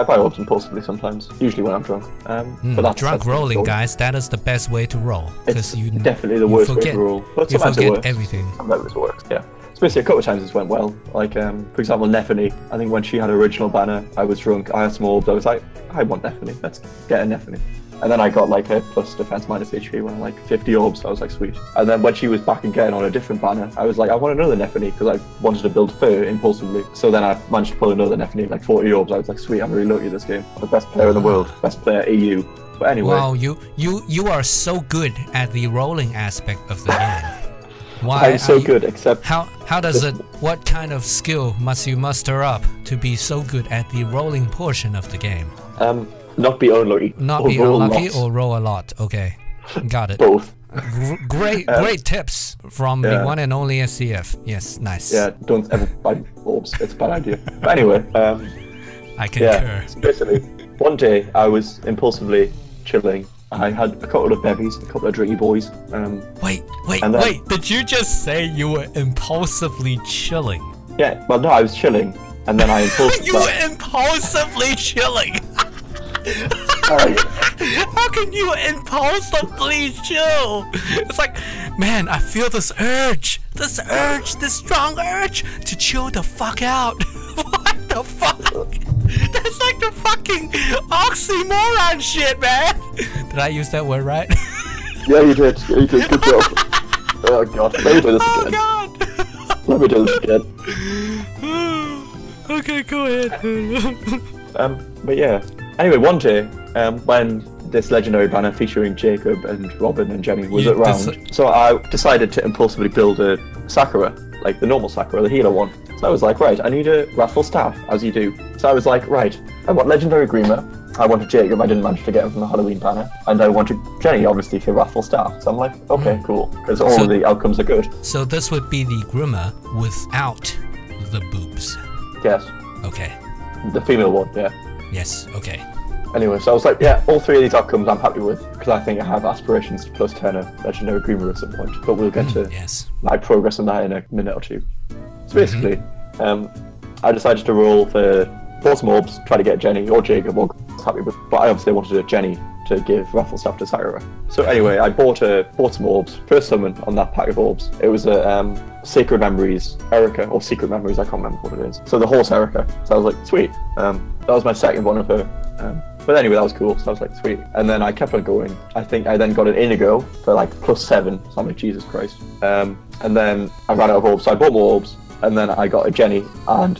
S2: buy orbs impulsively sometimes. Usually when I'm drunk. But that's
S1: drunk rolling, guys. That is the best way to roll.
S2: It's definitely the worst way to roll. But
S1: you
S2: sometimes
S1: forget
S2: it works.
S1: everything.
S2: Sometimes it works. Yeah. So basically, a couple of times this went well. Like, for example, Nephany. I think when she had her original banner, I was drunk. I had some orbs. I was like, I want Nephany. Let's get a Nephany. And then I got like a plus defense minus HP when like 50 orbs. So I was like, sweet. And then when she was back again on a different banner, I was like, I want another Nephany because I wanted to build fur impulsively. So then I managed to pull another Nephany, like 40 orbs. I was like, sweet, I'm really lucky this game. I'm the best player in the world, best player EU. But anyway.
S1: Wow, you are so good at the rolling aspect of the game. Why
S2: I'm so good, except
S1: how does it? What kind of skill must you muster up to be so good at the rolling portion of the game?
S2: Not be unlucky.
S1: Not be unlucky or roll a lot. Okay, got it.
S2: Both.
S1: Great tips from the one and only SCF. Yes, nice.
S2: Yeah, don't ever buy orbs. It's a bad idea. But anyway,
S1: I concur.
S2: So basically, one day I was impulsively chilling. I had a couple of bevies, a couple of drinky boys.
S1: Wait! Did you just say you were impulsively chilling?
S2: Yeah. Well, no, I was chilling, and then I impulsively.
S1: You were impulsively chilling. How can you impulsively chill? It's like, man, I feel this strong urge to chill the fuck out. What the fuck? That's like the fucking oxymoron shit, man. Did I use that word right?
S2: Yeah, you did. Yeah, you did. Good job. Oh god, let me do this again.
S1: Oh god.
S2: Let me do this again.
S1: Okay, go ahead.
S2: But yeah. Anyway, one day, when this legendary banner featuring Jacob and Robin and Jenny was around, so I decided to impulsively build a Sakura, like the normal Sakura, the healer one. So I was like, right, I need a wrathful staff, as you do. So I was like, right, I want legendary Grima, I wanted Jacob, I didn't manage to get him from the Halloween banner, and I wanted Jenny, obviously, for wrathful staff. So I'm like, okay, cool, because all of the outcomes are good.
S1: So this would be the Grima without the boobs.
S2: Yes.
S1: Okay.
S2: The female one, yeah.
S1: Yes, okay.
S2: Anyway, so I was like, yeah, all three of these outcomes I'm happy with, because I think I have aspirations to plus 10 a legendary Grima at some point, but we'll get to my progress on that in a minute or two. So basically, I decided to roll for Bottom Orbs, try to get Jenny or Jacob, or I was happy with, but I obviously wanted a Jenny to give Raffle Staff to Sakura. So anyway, I bought a Bottom Orbs, first summon on that pack of orbs. It was a Sacred Memories Erica, or Secret Memories, I can't remember what it is. So the horse Erica. So I was like, sweet. That was my second one of her. But anyway, that was cool, so I was like, sweet. And then I kept on going. I think I then got an Inigo for like plus 7, so I'm like, Jesus Christ. And then I ran out of orbs, so I bought more orbs. And then I got a Jenny, and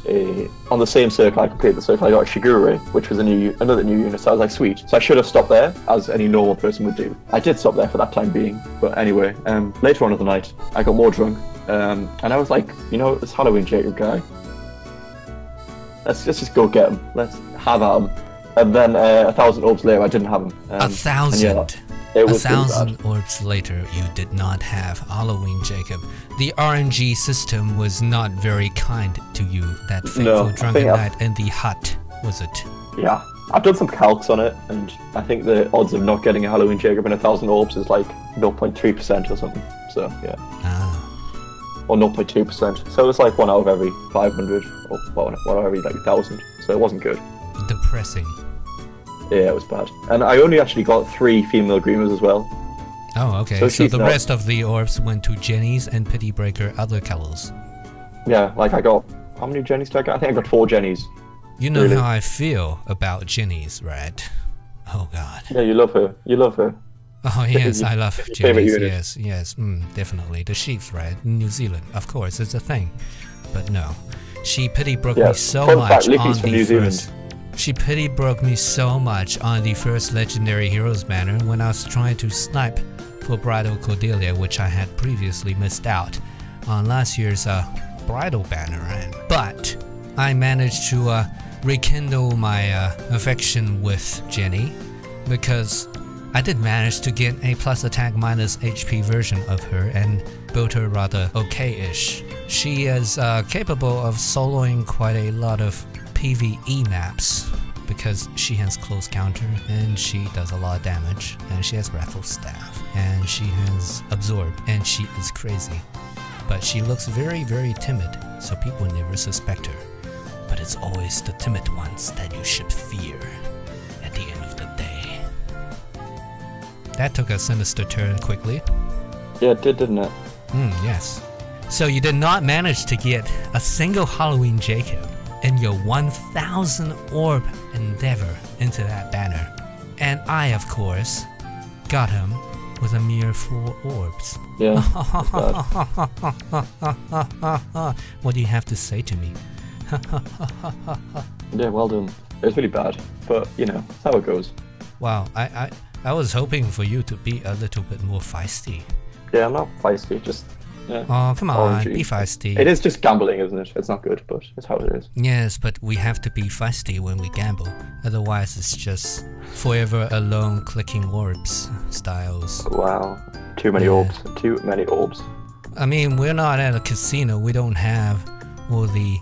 S2: on the same circle, I completed the circle, I got a Shigure, which was another new unit, so I was like, sweet. So I should have stopped there, as any normal person would do. I did stop there for that time being, but anyway, later on in the night, I got more drunk, and I was like, you know, this Halloween Jacob guy, let's just go get him, let's have at him. And then 1,000 orbs later, I didn't have him.
S1: 1,000?
S2: It was
S1: 1,000 orbs later, you did not have Halloween Jacob. The RNG system was not very kind to you that fateful drunken night in the hut, was it?
S2: Yeah, I've done some calcs on it, and I think the odds of not getting a Halloween Jacob in 1,000 orbs is like 0.3% or something. So yeah. Or 0.2%. So it's like 1 out of every 500, or 1 out of every like 1,000. So it wasn't good.
S1: Depressing.
S2: Yeah, it was bad. And I only actually got 3 female Grimas as well.
S1: Oh, okay. So the rest of the orbs went to Jennies and Pity Breaker other colors.
S2: Yeah, like I got... How many Jennies did I get? I think I got 4 Jennies.
S1: You know how I feel about Jennies, right? Oh, God.
S2: Yeah, you love her. You love her.
S1: Oh, yes, I love Jennies. Yes, definitely. The sheep, right? New Zealand, of course, it's a thing. But no. She pity broke me so much on the first... She pity broke me so much on the first Legendary Heroes banner when I was trying to snipe for Bridal Cordelia, which I had previously missed out on last year's Bridal banner, right? But I managed to rekindle my affection with Jenny because I did manage to get a plus attack minus HP version of her and built her rather okay-ish. She is capable of soloing quite a lot of PvE maps because she has close counter and she does a lot of damage and she has Wrathful Staff and she has Absorb and she is crazy. But she looks very, very timid, so people never suspect her. But it's always the timid ones that you should fear at the end of the day. That took a sinister turn quickly.
S2: Yeah, it did, didn't it?
S1: Yes. So you did not manage to get a single Halloween Jacob in your 1,000 orb endeavor into that banner. And I, of course, got him with a mere 4 orbs.
S2: Yeah.
S1: What do you have to say to me?
S2: Yeah, well done. It was really bad, but you know, that's how it goes.
S1: Wow, I was hoping for you to be a little bit more feisty.
S2: Yeah, I'm not feisty, just yeah.
S1: Oh, come on,
S2: orangey.
S1: be feisty.
S2: It is just gambling, isn't it? It's not good, but it's how it is.
S1: Yes, but we have to be feisty when we gamble. Otherwise, it's just forever alone clicking orbs styles.
S2: Wow, too many orbs. Too many orbs.
S1: I mean, we're not at a casino. We don't have all the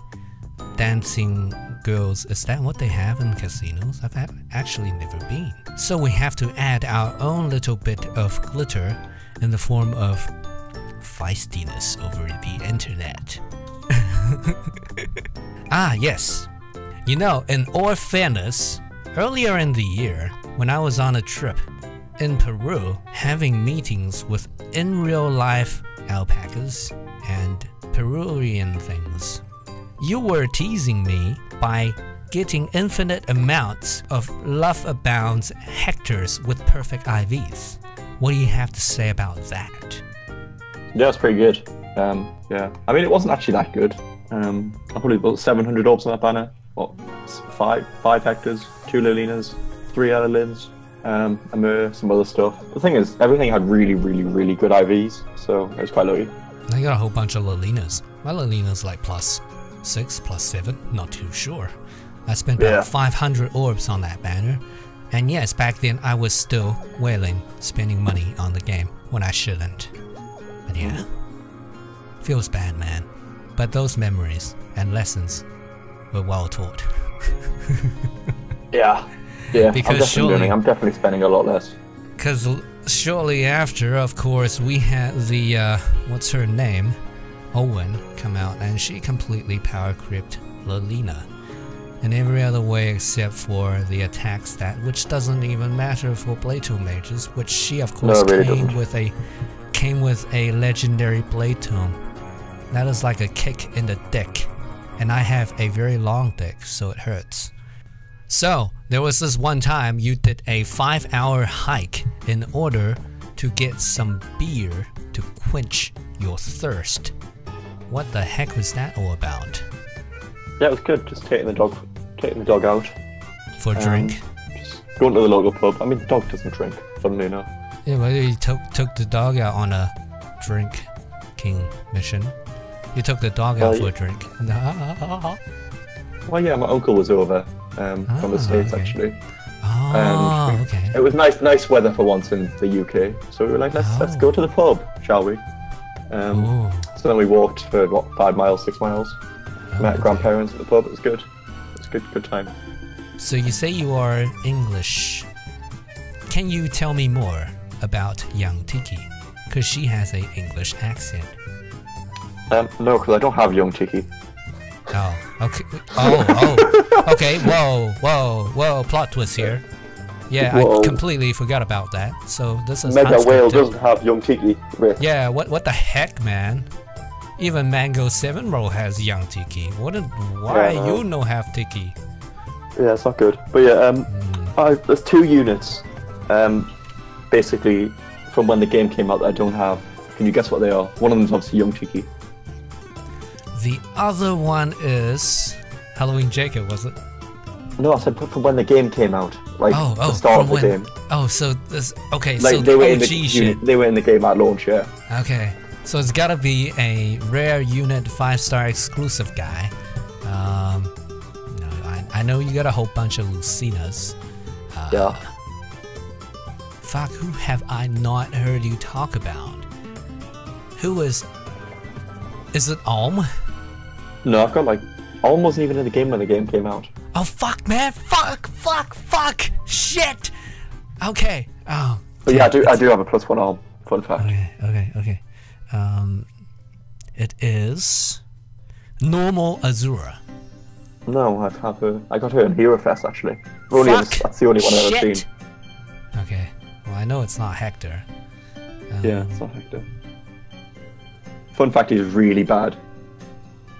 S1: dancing girls. Is that what they have in casinos? I've actually never been. So we have to add our own little bit of glitter in the form of feistiness over the internet. Ah, yes. You know, in all fairness, earlier in the year, when I was on a trip in Peru, having meetings with in real life alpacas and Peruvian things, you were teasing me by getting infinite amounts of love-abound hectares with perfect IVs. What do you have to say about that?
S2: Yeah, it's pretty good. Yeah, I mean, it wasn't actually that good. I probably built 700 orbs on that banner. What, 5 hectares, 2 Lilinas, 3 Adelins, a Myrrh, some other stuff. The thing is, everything had really, really, really good IVs, so it was quite lucky.
S1: I got a whole bunch of Lilinas. My Lilina's like +6, +7, not too sure. I spent about 500 orbs on that banner. And yes, back then I was still whaling, spending money on the game when I shouldn't. But yeah, feels bad, man. But those memories and lessons were well taught.
S2: Yeah,
S1: because
S2: I'm definitely spending a lot less.
S1: Because shortly after, of course, we had the, what's her name? Owen come out, and she completely power creeped Lilina in every other way except for the attack stat, which doesn't even matter for Blade Tome mages, which she of course came with a legendary Blade Tome. That is like a kick in the dick, and I have a very long dick, so it hurts. So there was this one time you did a 5-hour hike in order to get some beer to quench your thirst. What the heck was that all about?
S2: Yeah, it was good. Just taking the dog out
S1: for a drink.
S2: Just going to the local pub. I mean, the dog doesn't drink, funnily enough.
S1: Yeah, well, you took the dog out on a drinking mission. You took the dog out for a drink.
S2: Well, yeah, my uncle was over from the States actually.
S1: Oh, okay.
S2: It was nice weather for once in the UK, so we were like, let's go to the pub, shall we? So then we walked for what, 5 miles, 6 miles. Met grandparents at the pub. It was good. It was a good time.
S1: So you say you are English. Can you tell me more about young Tiki? Because she has an English accent.
S2: No, because I don't have young Tiki.
S1: Oh, okay. Oh, okay. Whoa. Plot twist here. Yeah, I completely forgot about that. So this is
S2: Mega Whale doesn't have young Tiki.
S1: Yeah, what the heck, man? Even Mango 7 Roll has young Tiki. Why you no have Tiki?
S2: Yeah, it's not good. But yeah, there's 2 units, basically, from when the game came out that I don't have. Can you guess what they are? One of them's obviously young Tiki.
S1: The other one is Halloween Jacob, was it?
S2: No, I said from when the game came out, like the start of the game.
S1: Oh, so this
S2: like
S1: so
S2: they
S1: the
S2: were
S1: OG
S2: in the
S1: shit.
S2: They were in the game at launch, yeah.
S1: Okay, so it's gotta be a rare unit 5-star exclusive guy. No, I know you got a whole bunch of Lucinas.
S2: Yeah.
S1: Fuck, who have I not heard you talk about? Who is it Alm?
S2: No, I've got like Alm wasn't even in the game when the game came out.
S1: Oh fuck, man! Fuck! Shit! Okay. Oh.
S2: But yeah, I do have a +1 Alm. Fun fact.
S1: Okay. It is normal Azura.
S2: No, I got her in Hero Fest actually. That's the only one I've ever seen.
S1: Okay. Well, I know it's not Hector.
S2: Yeah, it's not Hector. Fun fact, he's really bad.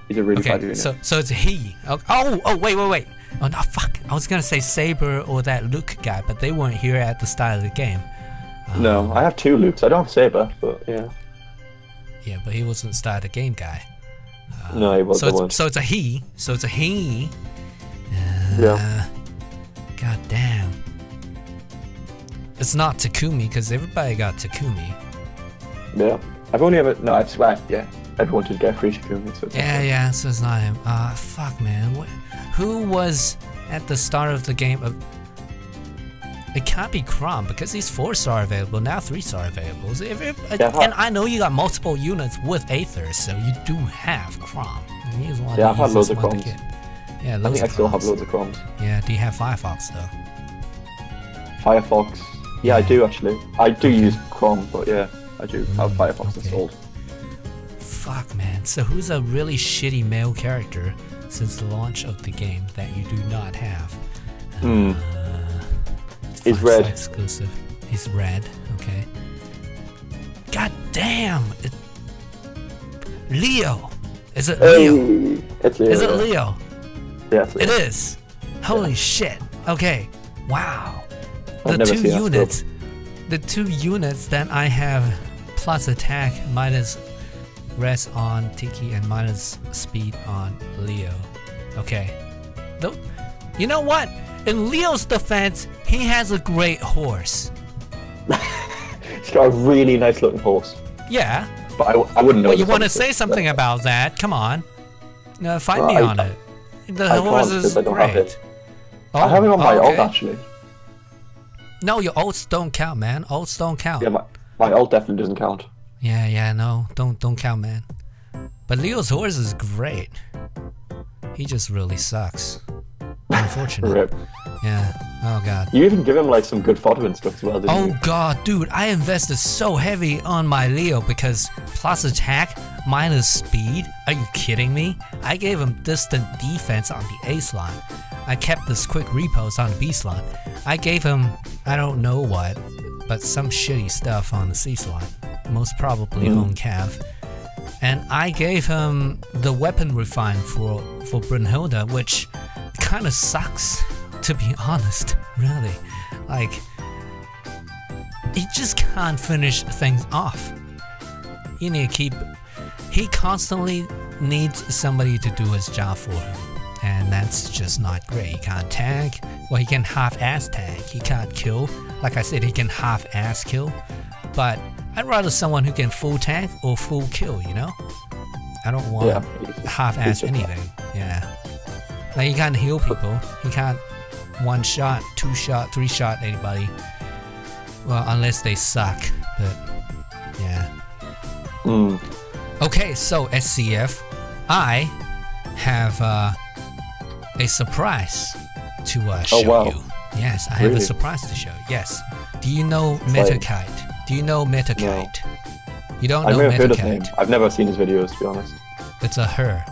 S2: He's a really bad
S1: Okay,
S2: unit.
S1: so it's he. Oh, wait. Oh no, fuck! I was gonna say Saber or that Luke guy, but they weren't here at the start of the game.
S2: No, I have 2 Lukes. I don't have Saber, but yeah.
S1: Yeah, but he wasn't the start of the game guy.
S2: No, he wasn't.
S1: So it's a he. So it's a he.
S2: Yeah.
S1: God damn. It's not Takumi because everybody got Takumi.
S2: Yeah. I've only ever... No, I swear, yeah. Everyone did get free Takumi, so it's okay.
S1: Yeah, so it's not him. Fuck, man. Who was at the start of the game? It can't be Crom because he's 4-star available, now 3-star available. And I know you got multiple units with Aethers, so you do have Crom. And he's one
S2: Yeah, I've had loads of
S1: one to
S2: Croms.
S1: get. Yeah,
S2: I think I still have loads of Croms.
S1: Yeah, do you have Firefox though?
S2: Firefox. Yeah, I do actually. I do use Chrome, but yeah, I do have Firefox installed.
S1: Fuck, man. So who's a really shitty male character since the launch of the game that you do not have?
S2: He's red.
S1: Exclusive. He's red. Okay. God damn! Leo. Is it Leo?
S2: It's Leo.
S1: Is it Leo?
S2: Yeah, it's Leo.
S1: It is. Holy shit. Okay. Wow.
S2: I've never seen that scope.
S1: The 2 units that I have plus attack minus rest on Tiki and minus speed on Leo. Okay. You know what? In Leo's defense, he has a great horse.
S2: He's got a really nice looking horse.
S1: Yeah.
S2: But I wouldn't know.
S1: Well, you want to say something about that? Come on. Fight me on it. The horse is great.
S2: I have him on my ult actually.
S1: No, your ults don't count, man. Ults don't count.
S2: Yeah, my ult definitely doesn't count.
S1: Yeah, no, don't count, man. But Leo's horse is great. He just really sucks. Unfortunate.
S2: Rip.
S1: Yeah. Oh god.
S2: You even give him like some good fodder and stuff as well, didn't you?
S1: Oh god, dude, I invested so heavy on my Leo because plus attack minus speed. Are you kidding me? I gave him distant defense on the A slot. I kept this quick repost on the B slot. I gave him, I don't know what, but some shitty stuff on the C slot. Most probably on Cav. And I gave him the weapon refine for Brunhilde, which kind of sucks, to be honest, really. Like, he just can't finish things off. You need to keep... He constantly needs somebody to do his job for him. And that's just not great. He can't tank. Well, he can half-ass tank. He can't kill. Like I said, he can half-ass kill. But I'd rather someone who can full tank or full kill, you know? I don't want half-ass anything. Yeah. Like, he can't heal people. He can't 1-shot, 2-shot, 3-shot anybody. Well, unless they suck. But, yeah. Okay, so SCF, I have a surprise to show you. Yes, I have a surprise to show you. Yes. Do you know Metakite? Do you know Metakite? No. You don't know
S2: I've never heard of
S1: Metakite?
S2: him. I've never seen his videos, to be honest.
S1: It's a her.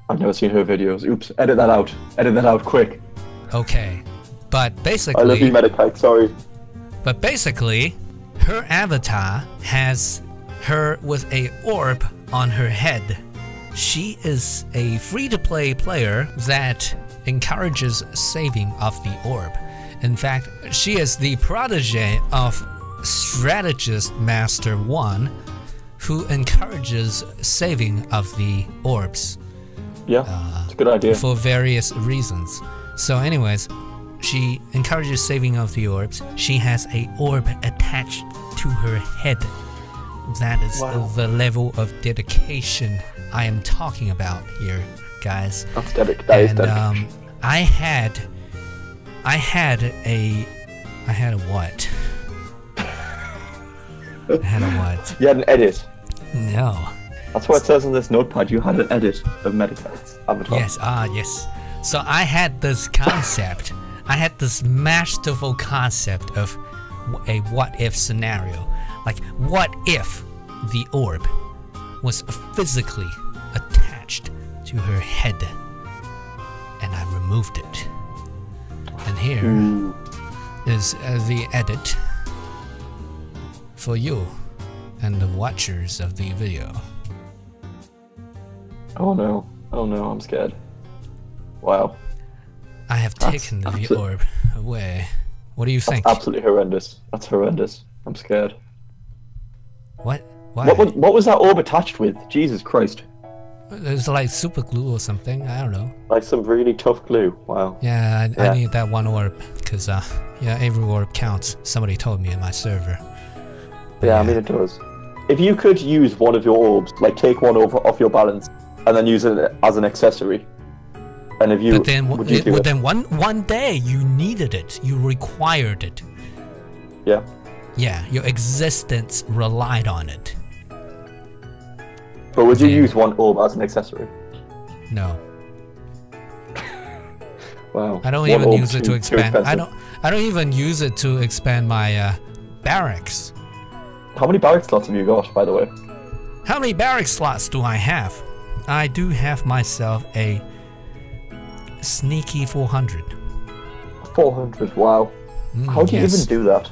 S2: I've never seen her videos. Oops, edit that out. Edit that out quick.
S1: Okay. But basically...
S2: I love you, Metakite, sorry.
S1: But basically, her avatar has her with a orb on her head. She is a free-to-play player that encourages saving of the orb. In fact, she is the protege of Strategist Master 1, who encourages saving of the orbs.
S2: Yeah, it's a good idea.
S1: For various reasons. So anyways, she encourages saving of the orbs. She has a orb attached to her head. That is the level of dedication I am talking about here, guys.
S2: That's dedication. That is dedication.
S1: I had a what? I had a what?
S2: You had an edit.
S1: No.
S2: That's what it says on this notepad. You had an edit of Metakite's avatar.
S1: Yes, yes. So I had this concept. I had this masterful concept of a what-if scenario. Like, what if the orb was physically attached to her head and I removed it? And here is the edit for you and the watchers of the video.
S2: Oh no. Oh no, I'm scared. Wow.
S1: I have taken the orb away. What do you think?
S2: That's absolutely horrendous. That's horrendous. I'm scared.
S1: What? Why?
S2: What was that orb attached with? Jesus Christ.
S1: It's like super glue or something. I don't know.
S2: Like some really tough glue. Wow.
S1: Yeah, I need that one orb because yeah, every orb counts. Somebody told me in my server. But
S2: yeah, I mean it does. If you could use one of your orbs, like take one off your balance, and then use it as an accessory, and if you,
S1: but then, one day you needed it, you required it.
S2: Yeah.
S1: Yeah, your existence relied on it.
S2: But would you use one orb as an accessory?
S1: No.
S2: Wow.
S1: I don't even use it to expand. I don't even use it to expand my barracks.
S2: How many barrack slots have you got, by the way?
S1: How many barrack slots do I have? I do have myself a sneaky 400.
S2: 400. Wow. How do you even do that?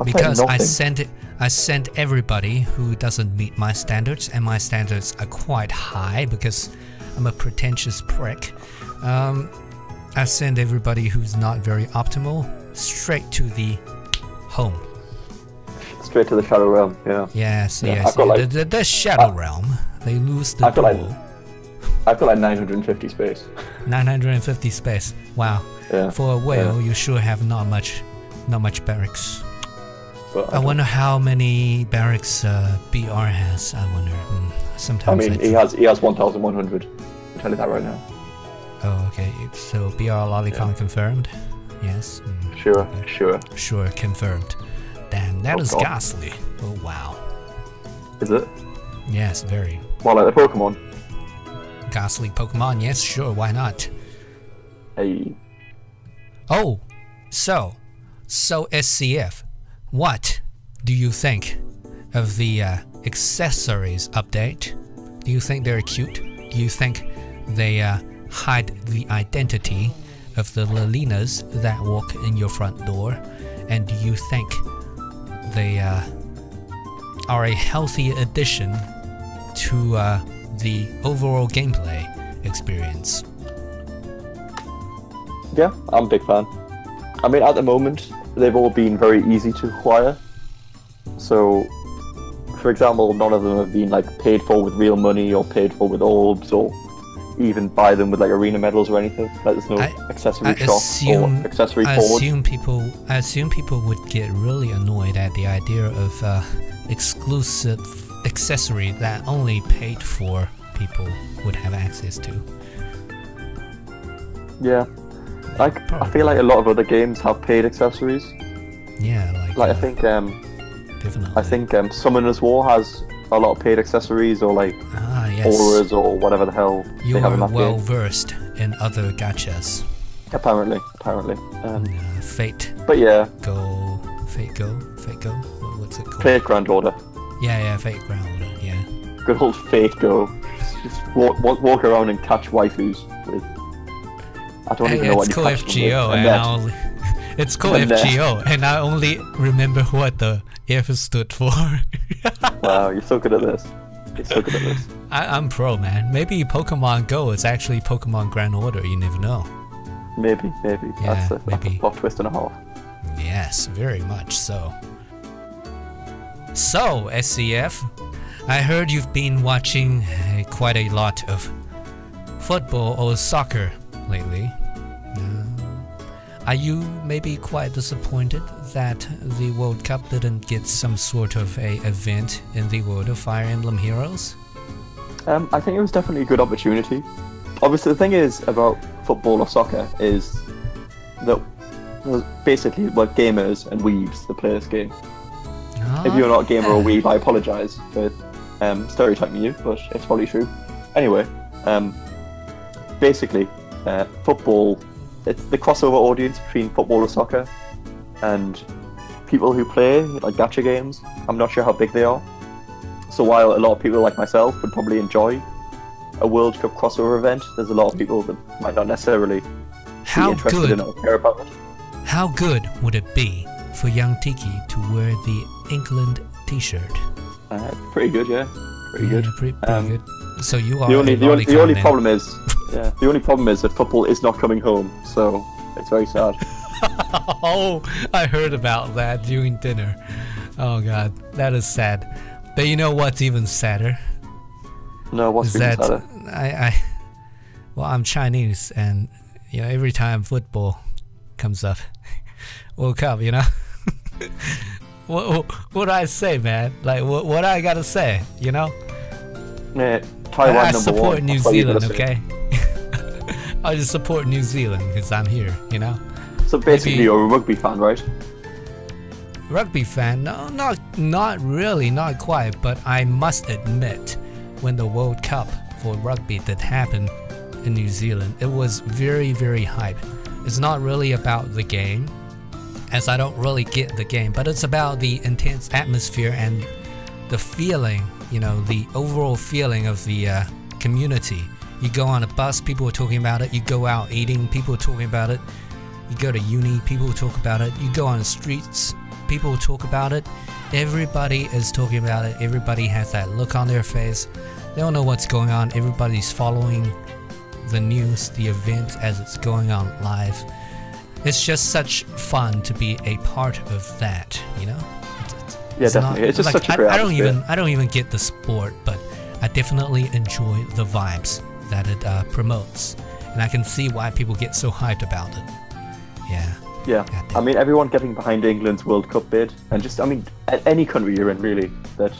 S1: Because I sent everybody who doesn't meet my standards, and my standards are quite high because I'm a pretentious prick. I send everybody who's not very optimal straight to the home.
S2: Straight to the Shadow Realm, yeah.
S1: Yes, yes. Like, the Shadow Realm, they lose the duel.
S2: I've got like 950 space.
S1: 950 space. Wow.
S2: Yeah.
S1: For a whale, you sure have not much barracks.
S2: But
S1: I wonder how many barracks BR has. I wonder. Sometimes.
S2: I mean, he has 1,100. I'll tell you that right now.
S1: Oh, okay. So BR Lolicon confirmed. Yes.
S2: Sure,
S1: okay.
S2: Sure,
S1: confirmed. Damn, that is ghastly. Oh wow.
S2: Is it?
S1: Yes, very.
S2: Well, like the Pokemon.
S1: Ghastly Pokemon. Yes, sure. Why not?
S2: Hey.
S1: Oh, so SCF. What do you think of the accessories update? Do you think they're cute? Do you think they hide the identity of the Lilinas that walk in your front door? And do you think they are a healthy addition to the overall gameplay experience?
S2: Yeah, I'm a big fan. I mean, at the moment, they've all been very easy to acquire. So, for example, none of them have been like paid for with real money or paid for with orbs or even buy them with like arena medals or anything. Like there's no accessory shop or accessory forward.
S1: I assume people would get really annoyed at the idea of exclusive accessory that only paid for people would have access to.
S2: Yeah. Like, I feel like a lot of other games have paid accessories.
S1: Yeah,
S2: like I think
S1: definitely.
S2: I think Summoner's War has a lot of paid accessories, or like
S1: yes.
S2: auras or whatever the hell
S1: you
S2: they have in
S1: are
S2: that
S1: well
S2: game.
S1: Versed in other gachas.
S2: Apparently.
S1: Fate.
S2: But yeah.
S1: Fate Go. What's it called?
S2: Fate Grand Order.
S1: Yeah, Fate Grand Order. Yeah.
S2: Good old Fate Go. Just walk around and catch waifus with. I don't even know what you catch them with.
S1: It's called FGO, and I only remember what the F stood for.
S2: Wow, you're so good at this.
S1: I'm pro, man. Maybe Pokemon Go is actually Pokemon Grand Order. You never know.
S2: Maybe.
S1: Yeah,
S2: that's a plot twist and a half.
S1: Yes, very much so. So, SCF, I heard you've been watching quite a lot of football or soccer lately. Are you maybe quite disappointed that the World Cup didn't get some sort of a event in the world of Fire Emblem Heroes?
S2: I think it was definitely a good opportunity. Obviously, the thing is about football or soccer is that basically we're gamers and weebs that play this game. If you're not a gamer or weeb, I apologise for stereotyping you, but it's probably true. Anyway, basically, football, it's the crossover audience between football and soccer, and people who play like gacha games. I'm not sure how big they are. So while a lot of people like myself would probably enjoy a World Cup crossover event, there's a lot of people that might not necessarily be interested in it or care about it.
S1: How good would it be for young Tiki to wear the England t-shirt?
S2: Pretty good, yeah. pretty good.
S1: Pretty good. So you are
S2: The only
S1: man.
S2: problem is, the only problem is that football is not coming home. So it's very sad.
S1: Oh, I heard about that during dinner. Oh god, that is sad. But you know what's even sadder?
S2: No, what's even sadder?
S1: Well, I'm Chinese, and you know every time football comes up, World Cup, you know. what do I say, man? Like what I gotta say, you know?
S2: Yeah, Taiwan
S1: I
S2: number
S1: support
S2: one.
S1: New Zealand, okay? I just support New Zealand because I'm here, you know.
S2: So basically,
S1: Maybe,
S2: you're a rugby fan, right?
S1: Rugby fan? No, not really, not quite. But I must admit, when the World Cup for rugby did happen in New Zealand, it was very, very hype. It's not really about the game, as I don't really get the game, but it's about the intense atmosphere and the feeling, you know, the overall feeling of the community. You go on a bus, people are talking about it. You go out eating, people are talking about it. You go to uni, people talk about it. You go on the streets, people talk about it. Everybody is talking about it. Everybody has that look on their face. They don't know what's going on. Everybody's following the news, the event as it's going on live. It's just such fun to be a part of that, you know?
S2: Yeah, definitely. It's just
S1: like,
S2: such a great atmosphere.
S1: I don't even get the sport, but I definitely enjoy the vibes that it promotes, and I can see why people get so hyped about it. Yeah.
S2: Yeah. I mean, everyone getting behind England's World Cup bid, and just, I mean, any country you're in, really, that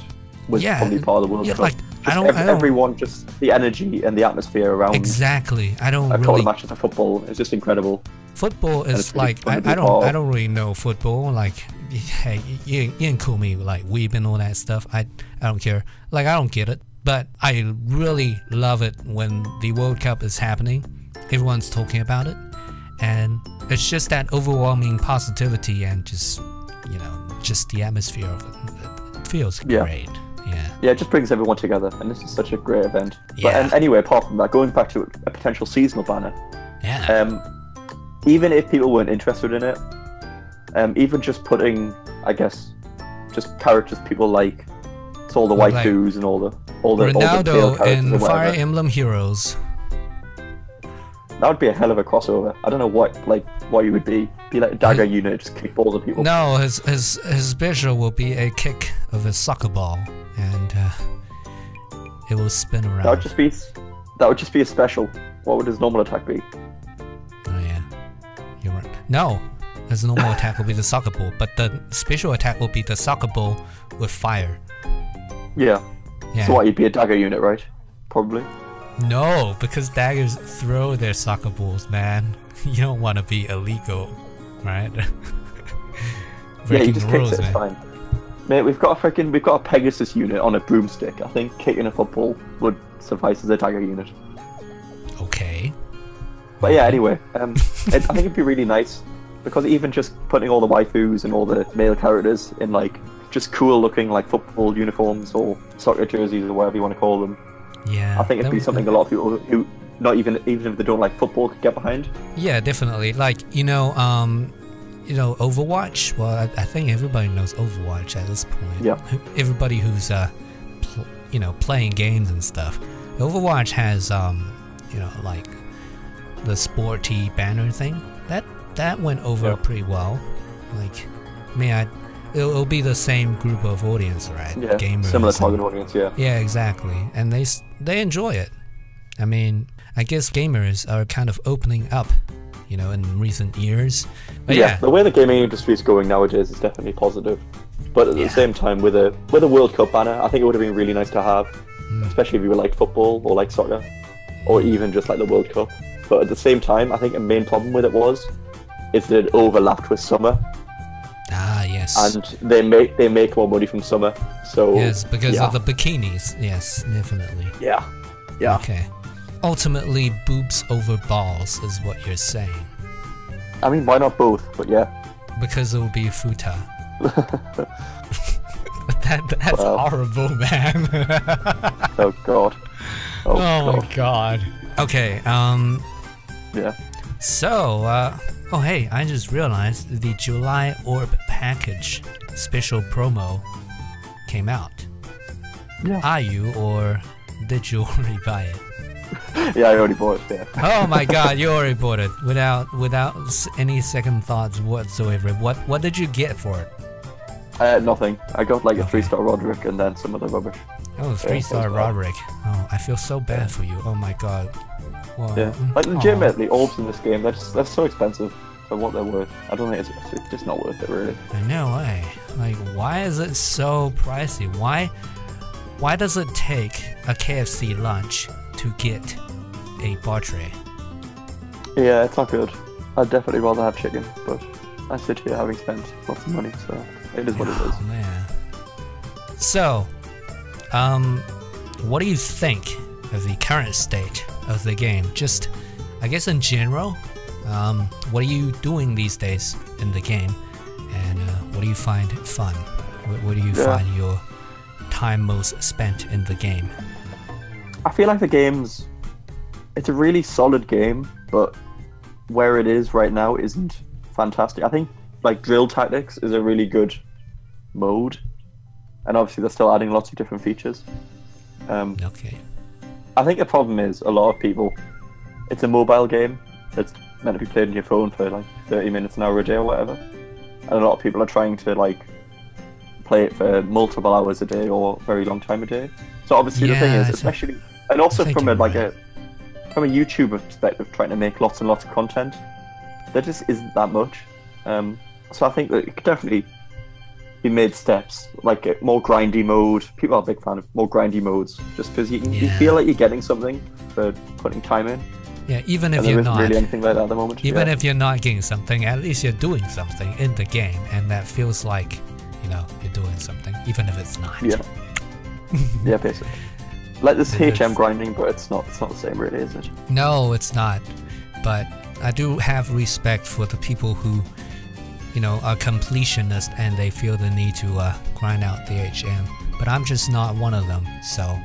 S2: was probably part of the World Cup.
S1: Like,
S2: everyone, just the energy and the atmosphere around.
S1: Exactly. I don't
S2: a
S1: really.
S2: couple of matches of football is just incredible.
S1: Football is like I don't really know football. Like, hey, you can call me like weeb and all that stuff. I don't care. Like, I don't get it. But I really love it when the World Cup is happening. Everyone's talking about it, and it's just that overwhelming positivity and just, you know, just the atmosphere of it. It feels great. Yeah,
S2: it just brings everyone together, and this is such a great event.
S1: Yeah.
S2: But and anyway, apart from that, going back to a potential seasonal banner, even if people weren't interested in it, even just putting, I guess, just characters people like, so all the waifus and all the
S1: Ronaldo
S2: and
S1: Fire Emblem Heroes.
S2: That would be a hell of a crossover. I don't know what you would be like a dagger unit, just kick balls at people.
S1: No, his special will be a kick of a soccer ball, and it will spin around.
S2: That would just be a special. What would his normal attack be?
S1: Oh yeah, you're right. No, his normal attack will be the soccer ball, but the special attack will be the soccer ball with fire.
S2: Yeah. So what, you'd be a dagger unit, right? Probably.
S1: No, because daggers throw their soccer balls, man. You don't want to be illegal, right?
S2: Yeah, you just kick it, it's fine. Mate, we've got a Pegasus unit on a broomstick. I think kicking a football would suffice as a dagger unit.
S1: Okay.
S2: But yeah, anyway, I think it'd be really nice, because even just putting all the waifus and all the male characters in like just cool looking like football uniforms or soccer jerseys or whatever you want to call them.
S1: Yeah.
S2: I think it'd be something a lot of people who not even if they don't like football could get behind.
S1: Yeah, definitely. Like, you know, Overwatch. Well, I think everybody knows Overwatch at this point.
S2: Yeah.
S1: Everybody who's playing games and stuff. Overwatch has like the sporty banner thing. That went over pretty well. Like, I mean, it'll be the same group of audience, right?
S2: Yeah,
S1: gamers,
S2: similar target audience, yeah.
S1: Yeah, exactly. And they enjoy it. I mean, I guess gamers are kind of opening up, you know, in recent years. But yeah,
S2: the way the gaming industry is going nowadays is definitely positive. But at the same time, with a World Cup banner, I think it would have been really nice to have, especially if you like football or like soccer, or even just like the World Cup. But at the same time, I think a main problem with it is that it overlapped with summer.
S1: Ah, yes.
S2: And they make more money from summer, so
S1: yes, because of the bikinis. Yes, definitely.
S2: Yeah.
S1: Okay. Ultimately, boobs over balls is what you're saying.
S2: I mean, why not both? But yeah.
S1: Because it will be futa. That's horrible, man.
S2: Oh god.
S1: Oh my god. Okay.
S2: Yeah.
S1: So, oh hey, I just realized the July Orb package special promo came out.
S2: Yeah.
S1: Are you, or did you already buy it?
S2: Yeah, I already bought it. Yeah.
S1: Oh my God, you already bought it without any second thoughts whatsoever. What did you get for it?
S2: Nothing. I got like a 3-star Roderick and then some other rubbish.
S1: Oh, 3-star Roderick. Oh, I feel so bad for you. Oh my God. Well,
S2: yeah. Like legitimately, orbs in this game, they're so expensive for what they're worth. I don't think it's just not worth it really.
S1: No way. Like, why is it so pricey? Why does it take a KFC lunch to get a portrait?
S2: Yeah, it's not good. I'd definitely rather have chicken, but I sit here having spent lots of money, so it is what it is.
S1: Man. So, what do you think of the current state of the game? Just, I guess in general, what are you doing these days in the game, and what do you find fun? What do you find your time most spent in the game?
S2: I feel like the game's... It's a really solid game, but where it is right now isn't fantastic. I think like Drill Tactics is a really good mode, and obviously they're still adding lots of different features.
S1: Okay.
S2: I think the problem is a lot of people... It's a mobile game that's meant to be played on your phone for like 30 minutes, an hour a day or whatever. And a lot of people are trying to like play it for multiple hours a day or a very long time a day. So obviously the thing is, especially... And also from a YouTuber perspective, trying to make lots and lots of content, there just isn't that much. So I think that it could definitely be made steps, like a more grindy mode. People are a big fan of more grindy modes, just because you feel like you're getting something for putting time in.
S1: Yeah, even if
S2: and
S1: you're
S2: there isn't really anything like that at the moment.
S1: Even if you're not getting something, at least you're doing something in the game, and that feels like, you know, you're doing something, even if it's not.
S2: Yeah. Yeah, basically. Like this HM grinding, but it's not the same really, is it?
S1: No, it's not. But I do have respect for the people who, you know, are completionists and they feel the need to grind out the HM. But I'm just not one of them. So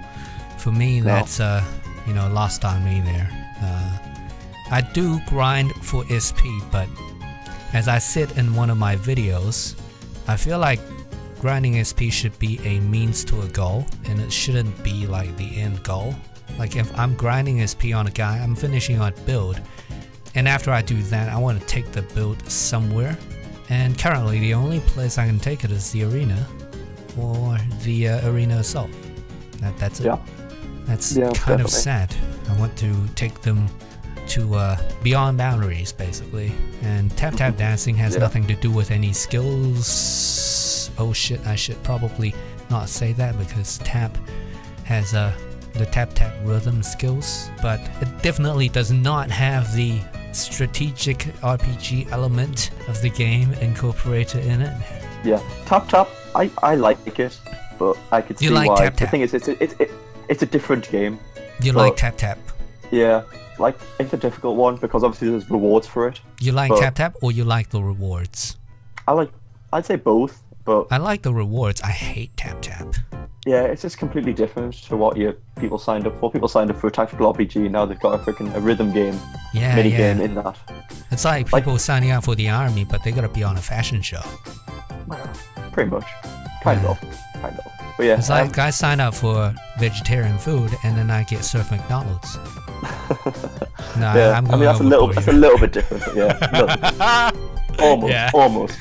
S1: for me, that's you know, lost on me there. I do grind for SP, but as I said in one of my videos, I feel like grinding SP should be a means to a goal, and it shouldn't be like the end goal. Like if I'm grinding SP on a guy, I'm finishing on build, and after I do that, I want to take the build somewhere. And currently, the only place I can take it is the arena, or the arena assault. That's it.
S2: Yeah.
S1: That's kind of sad. I want to take them to beyond boundaries, basically. And tap dancing has nothing to do with any skills. Oh shit, I should probably not say that because tap has the tap rhythm skills, but it definitely does not have the strategic RPG element of the game incorporated in it.
S2: Yeah, tap, I like it, but I could see
S1: like
S2: why.
S1: tap.
S2: The thing is, it's a different game.
S1: You like tap?
S2: Yeah, like it's a difficult one because obviously there's rewards for it.
S1: You like tap, or you like the rewards?
S2: I'd say both, but
S1: I like the rewards. I hate tap.
S2: Yeah, it's just completely different to what people signed up for. People signed up for a tactical RPG, now they've got a rhythm game, mini game in that.
S1: It's like people signing up for the army, but they gotta be on a fashion show.
S2: Well, pretty much, kind of. But yeah,
S1: it's like I sign up for vegetarian food, and then I get served McDonald's. No,
S2: yeah, I mean that's a little bit different. But yeah, almost.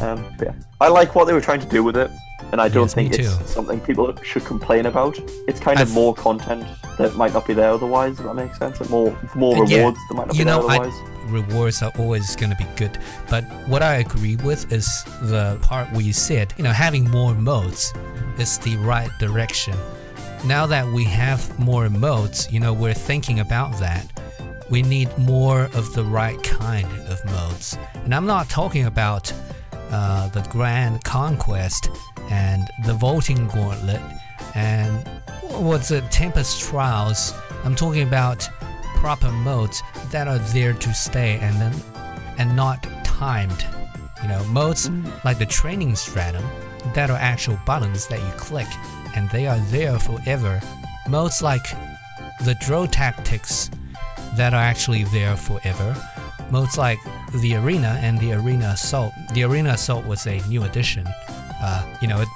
S2: But yeah, I like what they were trying to do with it. And I don't think it's something people should complain about. It's kind of more content that might not be there otherwise, if that makes sense. And more rewards that might not be there otherwise.
S1: Rewards are always going to be good. But what I agree with is the part where you said, you know, having more modes is the right direction. Now that we have more modes, you know, we're thinking about that. We need more of the right kind of modes. And I'm not talking about the Grand Conquest and the Voting Gauntlet and what's it, Tempest Trials. I'm talking about proper modes that are there to stay and not timed. You know, modes like the Training Stratum that are actual buttons that you click and they are there forever. Modes like the Drill Tactics that are actually there forever. Modes like the Arena and the Arena Assault. The Arena Assault was a new addition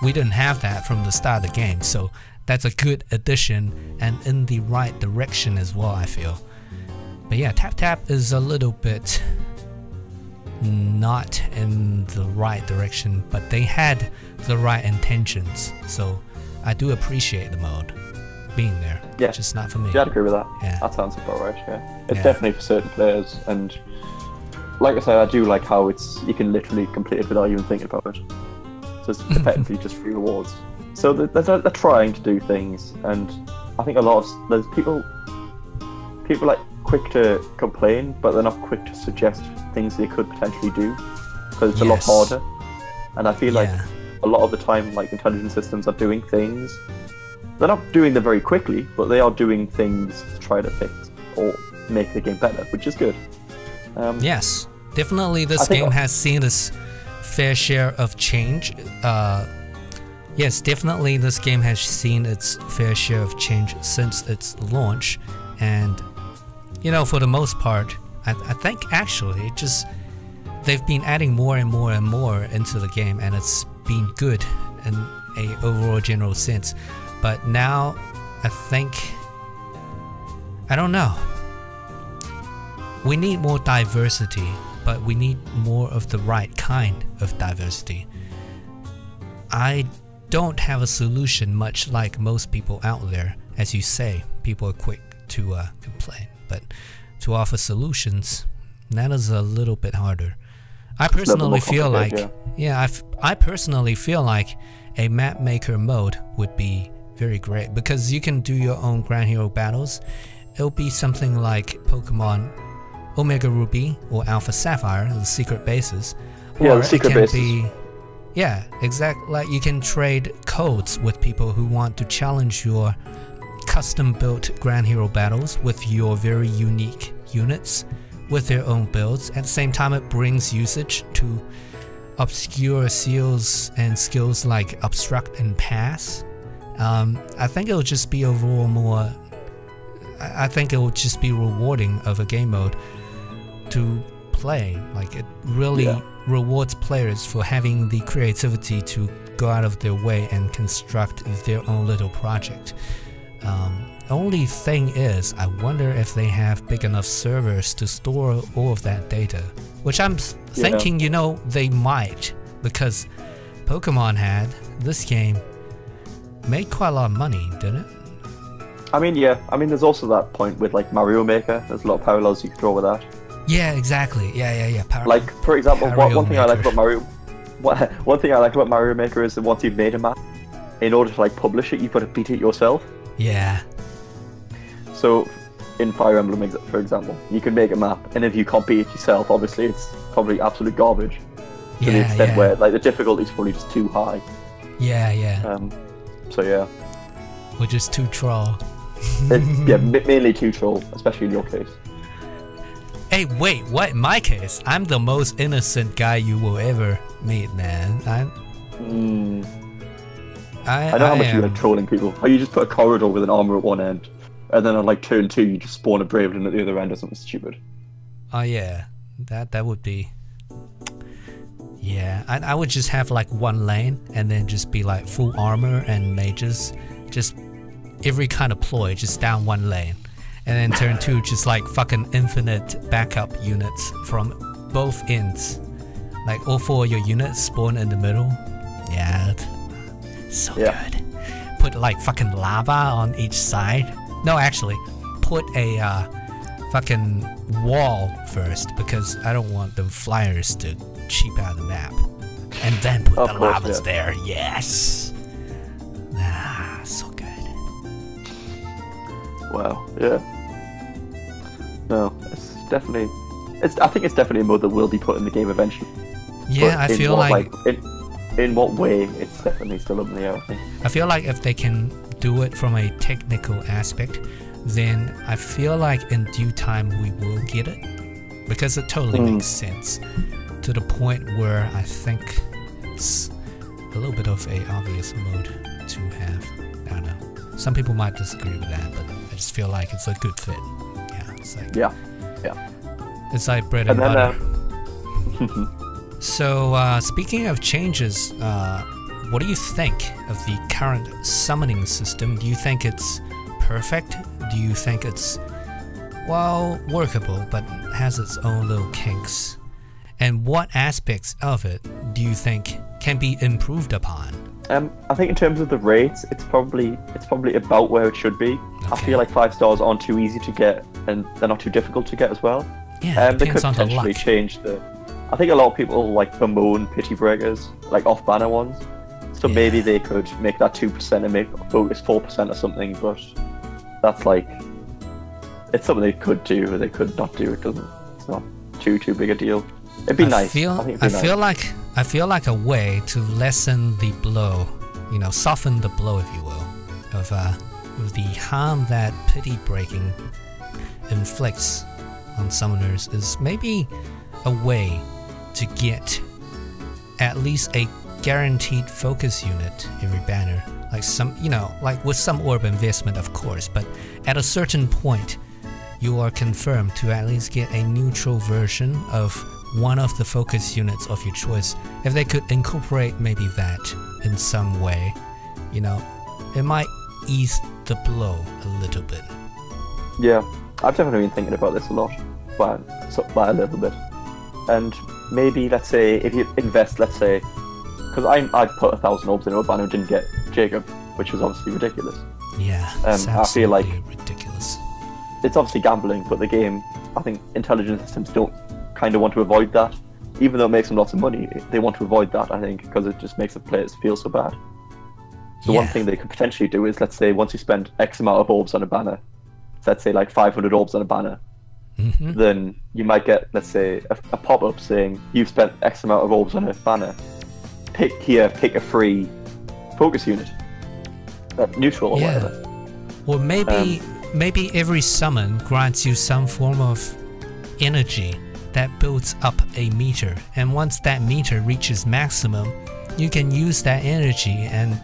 S1: we didn't have that from the start of the game, so that's a good addition and in the right direction as well, I feel. But yeah, Tap Tap is a little bit not in the right direction, but they had the right intentions, so I do appreciate the mode being there.
S2: Yeah,
S1: just not for me.
S2: Yeah, I'd agree with that.
S1: Yeah.
S2: That sounds about right. Yeah, it's definitely for certain players, and like I said, I do like how you can literally complete it without even thinking about it. So it's effectively just free rewards. So they're trying to do things, and I think there's people like quick to complain, but they're not quick to suggest things they could potentially do, because it's a lot harder. And I feel like a lot of the time, like intelligent systems are doing things. They're not doing them very quickly, but they are doing things to try to fix or make the game better, which is good.
S1: Yes, definitely this game has seen its fair share of change. Yes, definitely this game has seen its fair share of change since its launch, and for the most part, I think actually they've been adding more and more and more into the game, and it's been good in a overall general sense. But now I don't know. We need more diversity, but we need more of the right kind of diversity. I don't have a solution much like most people out there. As you say, people are quick to complain, but to offer solutions, that is a little bit harder. I personally feel like, I personally feel like a map maker mode would be very great, because you can do your own ground hero battles. It'll be something like Pokemon Omega Ruby or Alpha Sapphire, the secret bases.
S2: Yeah,
S1: or
S2: the secret bases.
S1: Yeah, exactly. Like you can trade codes with people who want to challenge your custom-built ground hero battles with your very unique units with their own builds. At the same time, it brings usage to obscure seals and skills like Obstruct and Pass. I think it'll just be overall more. I think it will just be rewarding of a game mode to play. Like it really rewards players for having the creativity to go out of their way and construct their own little project. Only thing is, I wonder if they have big enough servers to store all of that data, which I'm thinking, they might, because Pokemon had this game made quite a lot of money, didn't it?
S2: I mean, there's also that point with like Mario Maker. There's a lot of parallels you can draw with that. Yeah,
S1: exactly. Yeah.
S2: Like, for example, one thing I like about Mario Maker is that once you've made a map, in order to like publish it, you've got to beat it yourself.
S1: Yeah.
S2: So, in Fire Emblem, for example, you can make a map, and if you can't beat it yourself, obviously it's probably absolute garbage. To the extent where like the difficulty's probably just too high.
S1: Yeah.
S2: So yeah.
S1: We're just too troll.
S2: Mainly too troll, especially in your case.
S1: Hey, wait, what? In my case, I'm the most innocent guy you will ever meet, man.
S2: I know how much you like trolling people. How you just put a corridor with an armor at one end, and then on like turn 2 you just spawn a Braveland at the other end or something stupid.
S1: Oh yeah, that would be. Yeah, I would just have like one lane and then just be like full armor and mages, just every kind of ploy, just down one lane. And then turn 2, just like fucking infinite backup units from both ends. Like all 4 of your units spawn in the middle. Yeah, so good. Put like fucking lava on each side. No, actually, put a fucking wall first, because I don't want the flyers to cheap out the map. And then put the lavas there. Yes. So good.
S2: Wow. Yeah. No, it's definitely. I think it's definitely a mode that will be put in the game eventually.
S1: Yeah, I feel like
S2: in what way, it's definitely still up in the air, I think.
S1: I feel like if they can do it from a technical aspect, then I feel like in due time we will get it, because it totally makes sense, to the point where I think it's a little bit of a obvious mode to have. I don't know. Some people might disagree with that, but I just feel like it's a good fit. Yeah, it's like it's like bread and butter. So speaking of changes, what do you think of the current summoning system? Do you think it's perfect? Do you think it's, well, workable, but has its own little kinks? And what aspects of it do you think can be improved upon?
S2: I think in terms of the rates, it's probably about where it should be.
S1: Okay.
S2: I feel like 5 stars aren't too easy to get, and they're not too difficult to get as well.
S1: Yeah,
S2: they could
S1: depends on the
S2: potentially
S1: luck.
S2: change the. I think a lot of people like bemoan pity breakers, like off banner ones. So
S1: Yeah.
S2: maybe they could make that 2% and make focus 4% or something. But that's like, it's something they could do, or they could not do. It's not too big a deal. It'd be nice. I think it'd be nice.
S1: I feel like a way to lessen the blow, you know, soften the blow, if you will, of the harm that pity breaking inflicts on summoners is maybe a way to get at least a guaranteed focus unit every banner, like some, you know, like with some orb investment, of course, but at a certain point, you are confirmed to at least get a neutral version of one of the focus units of your choice. If they could incorporate maybe that in some way, you know, it might ease the blow a little bit.
S2: Yeah, I've definitely been thinking about this a lot, by a little bit. And maybe, let's say, if you invest, let's say, because I put 1,000 orbs into a banner and didn't get Jacob, which was obviously ridiculous.
S1: Yeah,
S2: I feel like
S1: ridiculous.
S2: It's obviously gambling, but the game, I think intelligent systems don't kind of want to avoid that. Even though it makes them lots of money, they want to avoid that, I think, because it just makes the players feel so bad. So one thing they could potentially do is, let's say, once you spend X amount of orbs on a banner, let's say like 500 orbs on a banner, then you might get, let's say, a pop-up saying, you've spent X amount of orbs on a banner. Pick a free focus unit. Neutral or whatever.
S1: Or maybe every summon grants you some form of energy that builds up a meter, and once that meter reaches maximum, you can use that energy and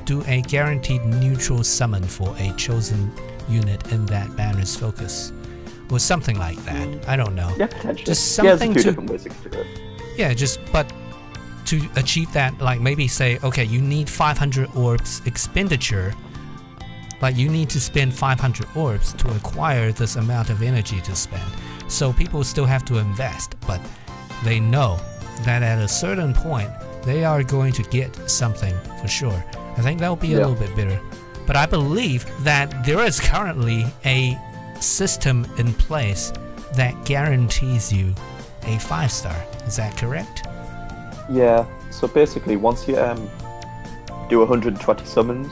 S1: do a guaranteed neutral summon for a chosen unit in that banner's focus, or something like that. I don't know.
S2: Yeah, potentially.
S1: Just something
S2: there's a few different ways you can do it.
S1: Yeah, but to achieve that, like maybe say, okay, you need 500 orbs expenditure. Like you need to spend 500 orbs to acquire this amount of energy to spend. So people still have to invest, but they know that at a certain point, they are going to get something for sure. I think that will be a little bit better. But I believe that there is currently a system in place that guarantees you a 5-star. Is that correct?
S2: Yeah, so basically once you do 120 summons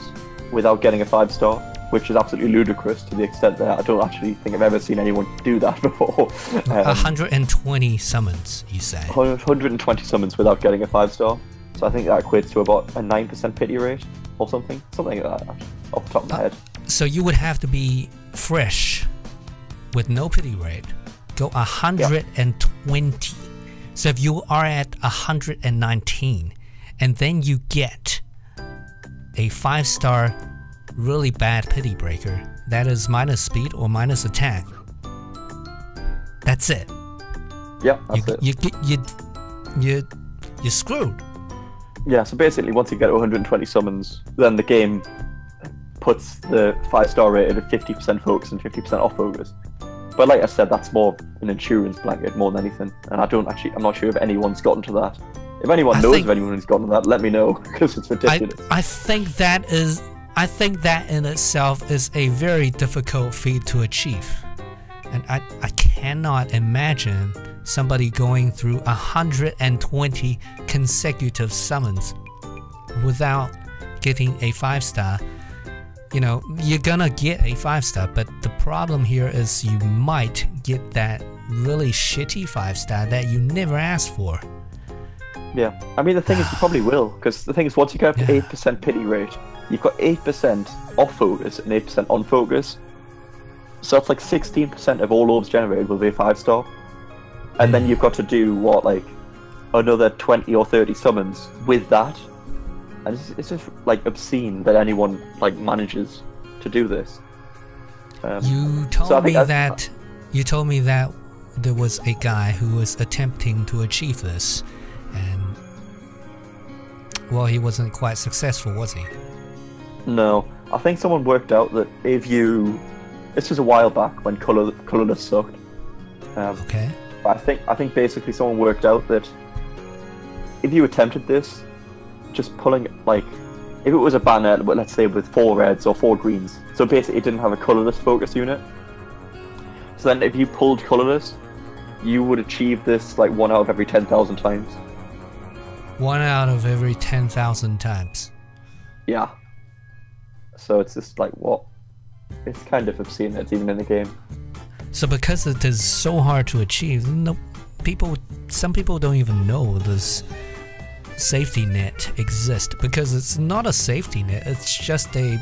S2: without getting a 5-star, which is absolutely ludicrous to the extent that I don't actually think I've ever seen anyone do that before.
S1: 120 summons, you say?
S2: 120 summons without getting a 5-star. So I think that equates to about a 9% pity rate or something like that, off the top of my head.
S1: So you would have to be fresh with no pity rate. Go 120. So if you are at 119 and then you get a 5-star really bad pity breaker that is minus speed or minus attack, that's it.
S2: Yeah, that's it.
S1: You're screwed.
S2: Yeah, so basically once you get 120 summons, then the game puts the 5-star rated at 50% focus and 50% off focus. But like I said, that's more an insurance blanket more than anything, and I'm not sure if anyone's gotten to that. If anyone knows of anyone who's gotten to that, let me know, because it's ridiculous.
S1: I think that in itself is a very difficult feat to achieve. And I cannot imagine somebody going through 120 consecutive summons without getting a 5-star. You know, you're gonna get a 5-star, but the problem here is you might get that really shitty 5-star that you never asked for.
S2: Yeah, I mean the thing is you probably will, because the thing is once you get up to 8% pity rate, you've got 8% off focus and 8% on focus. So it's like 16% of all orbs generated will be a 5-star. And then you've got to do what, like another 20 or 30 summons with that. And it's just like obscene that anyone like manages to do this.
S1: You told me that there was a guy who was attempting to achieve this, and well, he wasn't quite successful, was he?
S2: No, I think someone worked out that if you, this was a while back when colorless sucked.
S1: Okay.
S2: But I think basically someone worked out that if you attempted this, just pulling like, if it was a banner, let's say with 4 reds or 4 greens, so basically it didn't have a colorless focus unit. So then if you pulled colorless, you would achieve this like 1 out of every 10,000 times.
S1: 1 out of every 10,000 times.
S2: Yeah. So it's just like, what? It's kind of obscene that it's even in the game.
S1: So because it is so hard to achieve, some people don't even know this safety net exists, because it's not a safety net, it's just a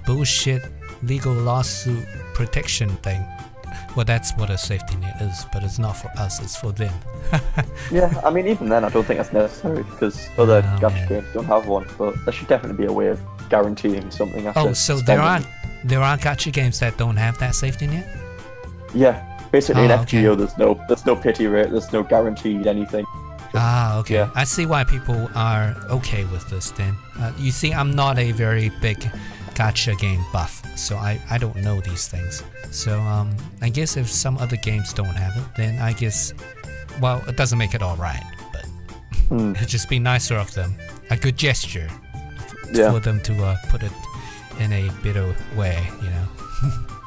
S1: bullshit legal lawsuit protection thing. Well, that's what a safety net is, but it's not for us, it's for them.
S2: Yeah, I mean, even then, I don't think that's necessary, because other gacha games don't have one, but there should definitely be a way of guaranteeing something after.
S1: Oh, so there are gacha games that don't have that safety net?
S2: Yeah, basically in FGO,
S1: okay.
S2: there's no pity rate, there's no guaranteed anything.
S1: Okay. Yeah. I see why people are okay with this then. You see, I'm not a very big gacha game buff, so I don't know these things. So I guess if some other games don't have it, then I guess, well, it doesn't make it all right, but it'd just be nicer of them. A good gesture for them to put it in a better way, you know.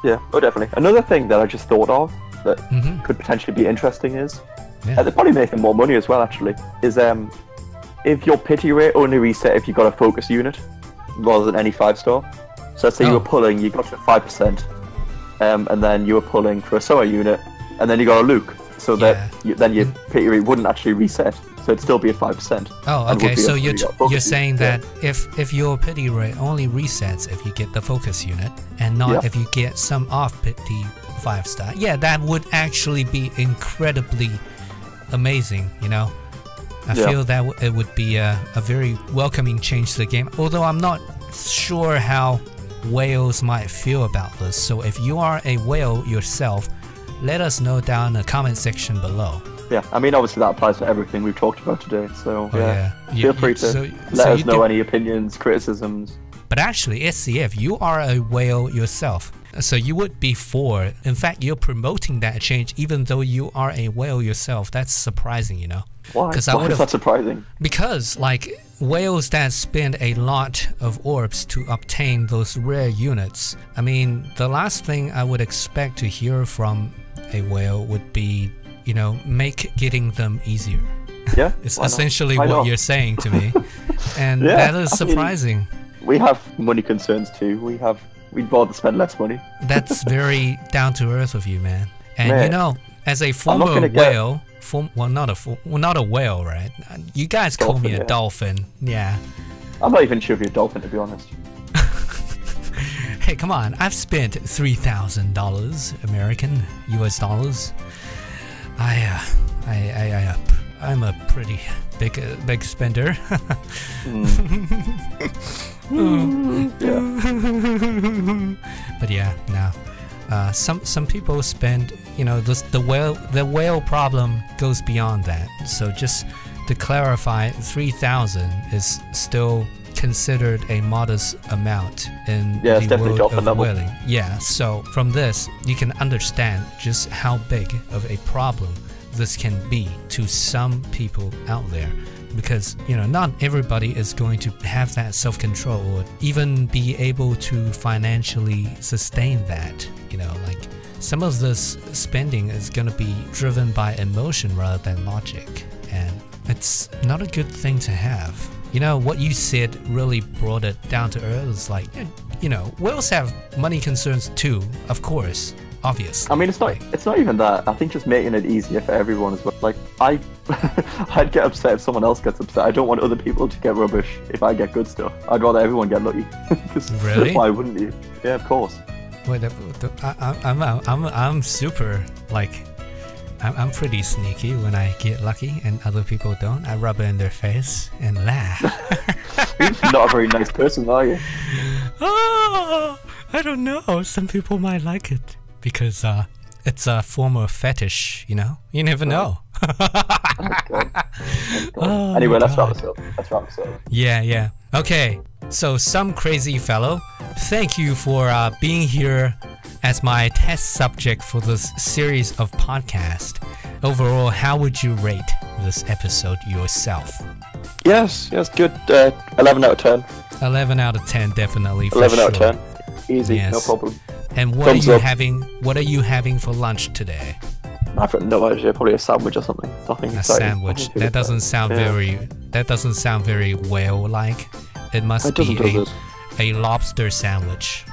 S2: Yeah, oh definitely. Another thing that I just thought of that could potentially be interesting is, they're probably making more money as well actually, is if your pity rate only reset if you got a focus unit rather than any 5-star. So let's say you were pulling, you got to 5%, and then you were pulling for a Soa unit, and then you got a Luke, so that then your pity rate wouldn't actually reset, so it'd still be a 5%.
S1: Oh, okay, so you're saying that if your pity rate only resets if you get the focus unit, and not if you get some off pity 5-star, that would actually be incredibly amazing, you know. I feel that it would be a very welcoming change to the game, although I'm not sure how whales might feel about this. So if you are a whale yourself, let us know down in the comment section below. Yeah, I mean, obviously that applies to everything we've talked about today, so feel free to let us know any opinions, criticisms. But actually, SCF, you are a whale yourself, so you would be for, in fact, you're promoting that change even though you are a whale yourself. That's surprising, you know. Why? Why is that surprising? Because, like, whales that spend a lot of orbs to obtain those rare units, I mean, the last thing I would expect to hear from a whale would be, you know, make getting them easier. Yeah, it's essentially what you're saying to me, and that is surprising. I mean, we have money concerns too. We'd rather spend less money. That's very down to earth of you, man. And you know, as a former whale, not a whale, right? You guys call me a dolphin. Yeah. I'm not even sure if you're a dolphin, to be honest. Hey, come on! I've spent $3,000 American US dollars. I'm a pretty big spender. But yeah, no. Some people spend, you know, the whale problem goes beyond that. So just to clarify, 3,000 is still considered a modest amount in the world of whaling. Yeah, so from this, you can understand just how big of a problem this can be to some people out there, because, you know, not everybody is going to have that self-control or even be able to financially sustain that, you know, like some of this spending is going to be driven by emotion rather than logic, and it's not a good thing to have. You know, what you said really brought it down to earth. It's like, you know, whales have money concerns too, of course. Obvious. I mean, it's not even that. I think just making it easier for everyone as well. Like, I'd get upset if someone else gets upset. I don't want other people to get rubbish if I get good stuff. I'd rather everyone get lucky. Really? Why wouldn't you? Yeah, of course. Wait, I'm super, like, I'm pretty sneaky when I get lucky and other people don't. I rub it in their face and laugh. You're not a very nice person, are you? Oh, I don't know. Some people might like it. Because it's a form of fetish, you know? You never know. Oh,
S2: anyway, let's wrap
S1: God.
S2: this up. Let's wrap this up.
S1: Yeah. Okay, so some crazy fellow, thank you for being here as my test subject for this series of podcasts. Overall, how would you rate this episode yourself?
S2: Yes, good. 11 out of 10.
S1: 11 out of 10, definitely. For
S2: 11
S1: sure.
S2: out of 10. Easy,
S1: Yes.
S2: no problem.
S1: And what
S2: Thumbs
S1: are you
S2: up.
S1: having? What are you having for lunch today?
S2: I've got no idea. Probably a sandwich or something. Nothing
S1: A
S2: exciting.
S1: sandwich.
S2: Nothing too
S1: That doesn't sound
S2: Yeah.
S1: very. That doesn't sound very whale-like. It must
S2: It doesn't,
S1: be
S2: does it?
S1: a lobster sandwich.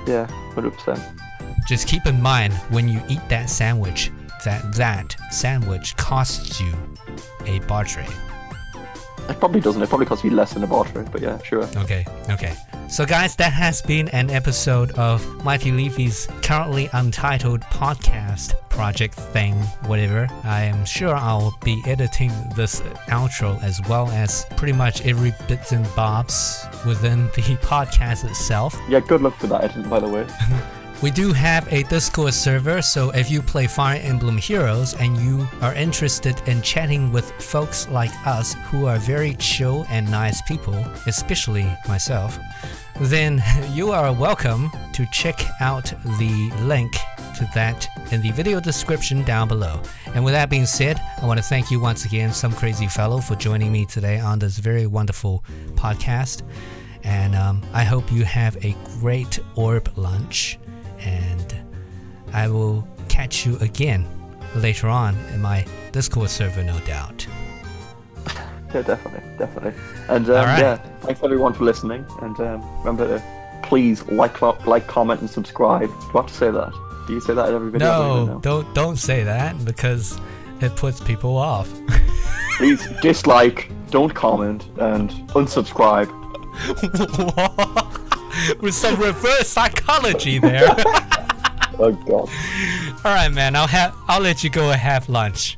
S2: Yeah, 100%.
S1: Just keep in mind when you eat that sandwich, that sandwich costs you a bartray.
S2: It probably doesn't. It probably costs you less than a barter, but yeah, sure.
S1: Okay. So guys, that has been an episode of Mighty Leafy's currently untitled podcast project thing, whatever. I am sure I'll be editing this outro as well as pretty much every bits and bobs within the podcast itself.
S2: Yeah, good luck with that editing, by the way.
S1: We do have a Discord server, so if you play Fire Emblem Heroes and you are interested in chatting with folks like us who are very chill and nice people, especially myself, then you are welcome to check out the link to that in the video description down below. And with that being said, I want to thank you once again, Some Crazy Fellow, for joining me today on this very wonderful podcast. And I hope you have a great orb lunch. And I will catch you again later on in my Discord server, no doubt.
S2: Yeah, definitely. And
S1: All right.
S2: yeah, thanks everyone for listening. And remember to please like, comment, and subscribe. Do I have to say that? Do you say that in every video? I don't even know.
S1: Don't say that because it puts people off.
S2: Please dislike, don't comment, and unsubscribe.
S1: With some reverse psychology there.
S2: Oh god.
S1: All right, man. I'll let you go and have lunch.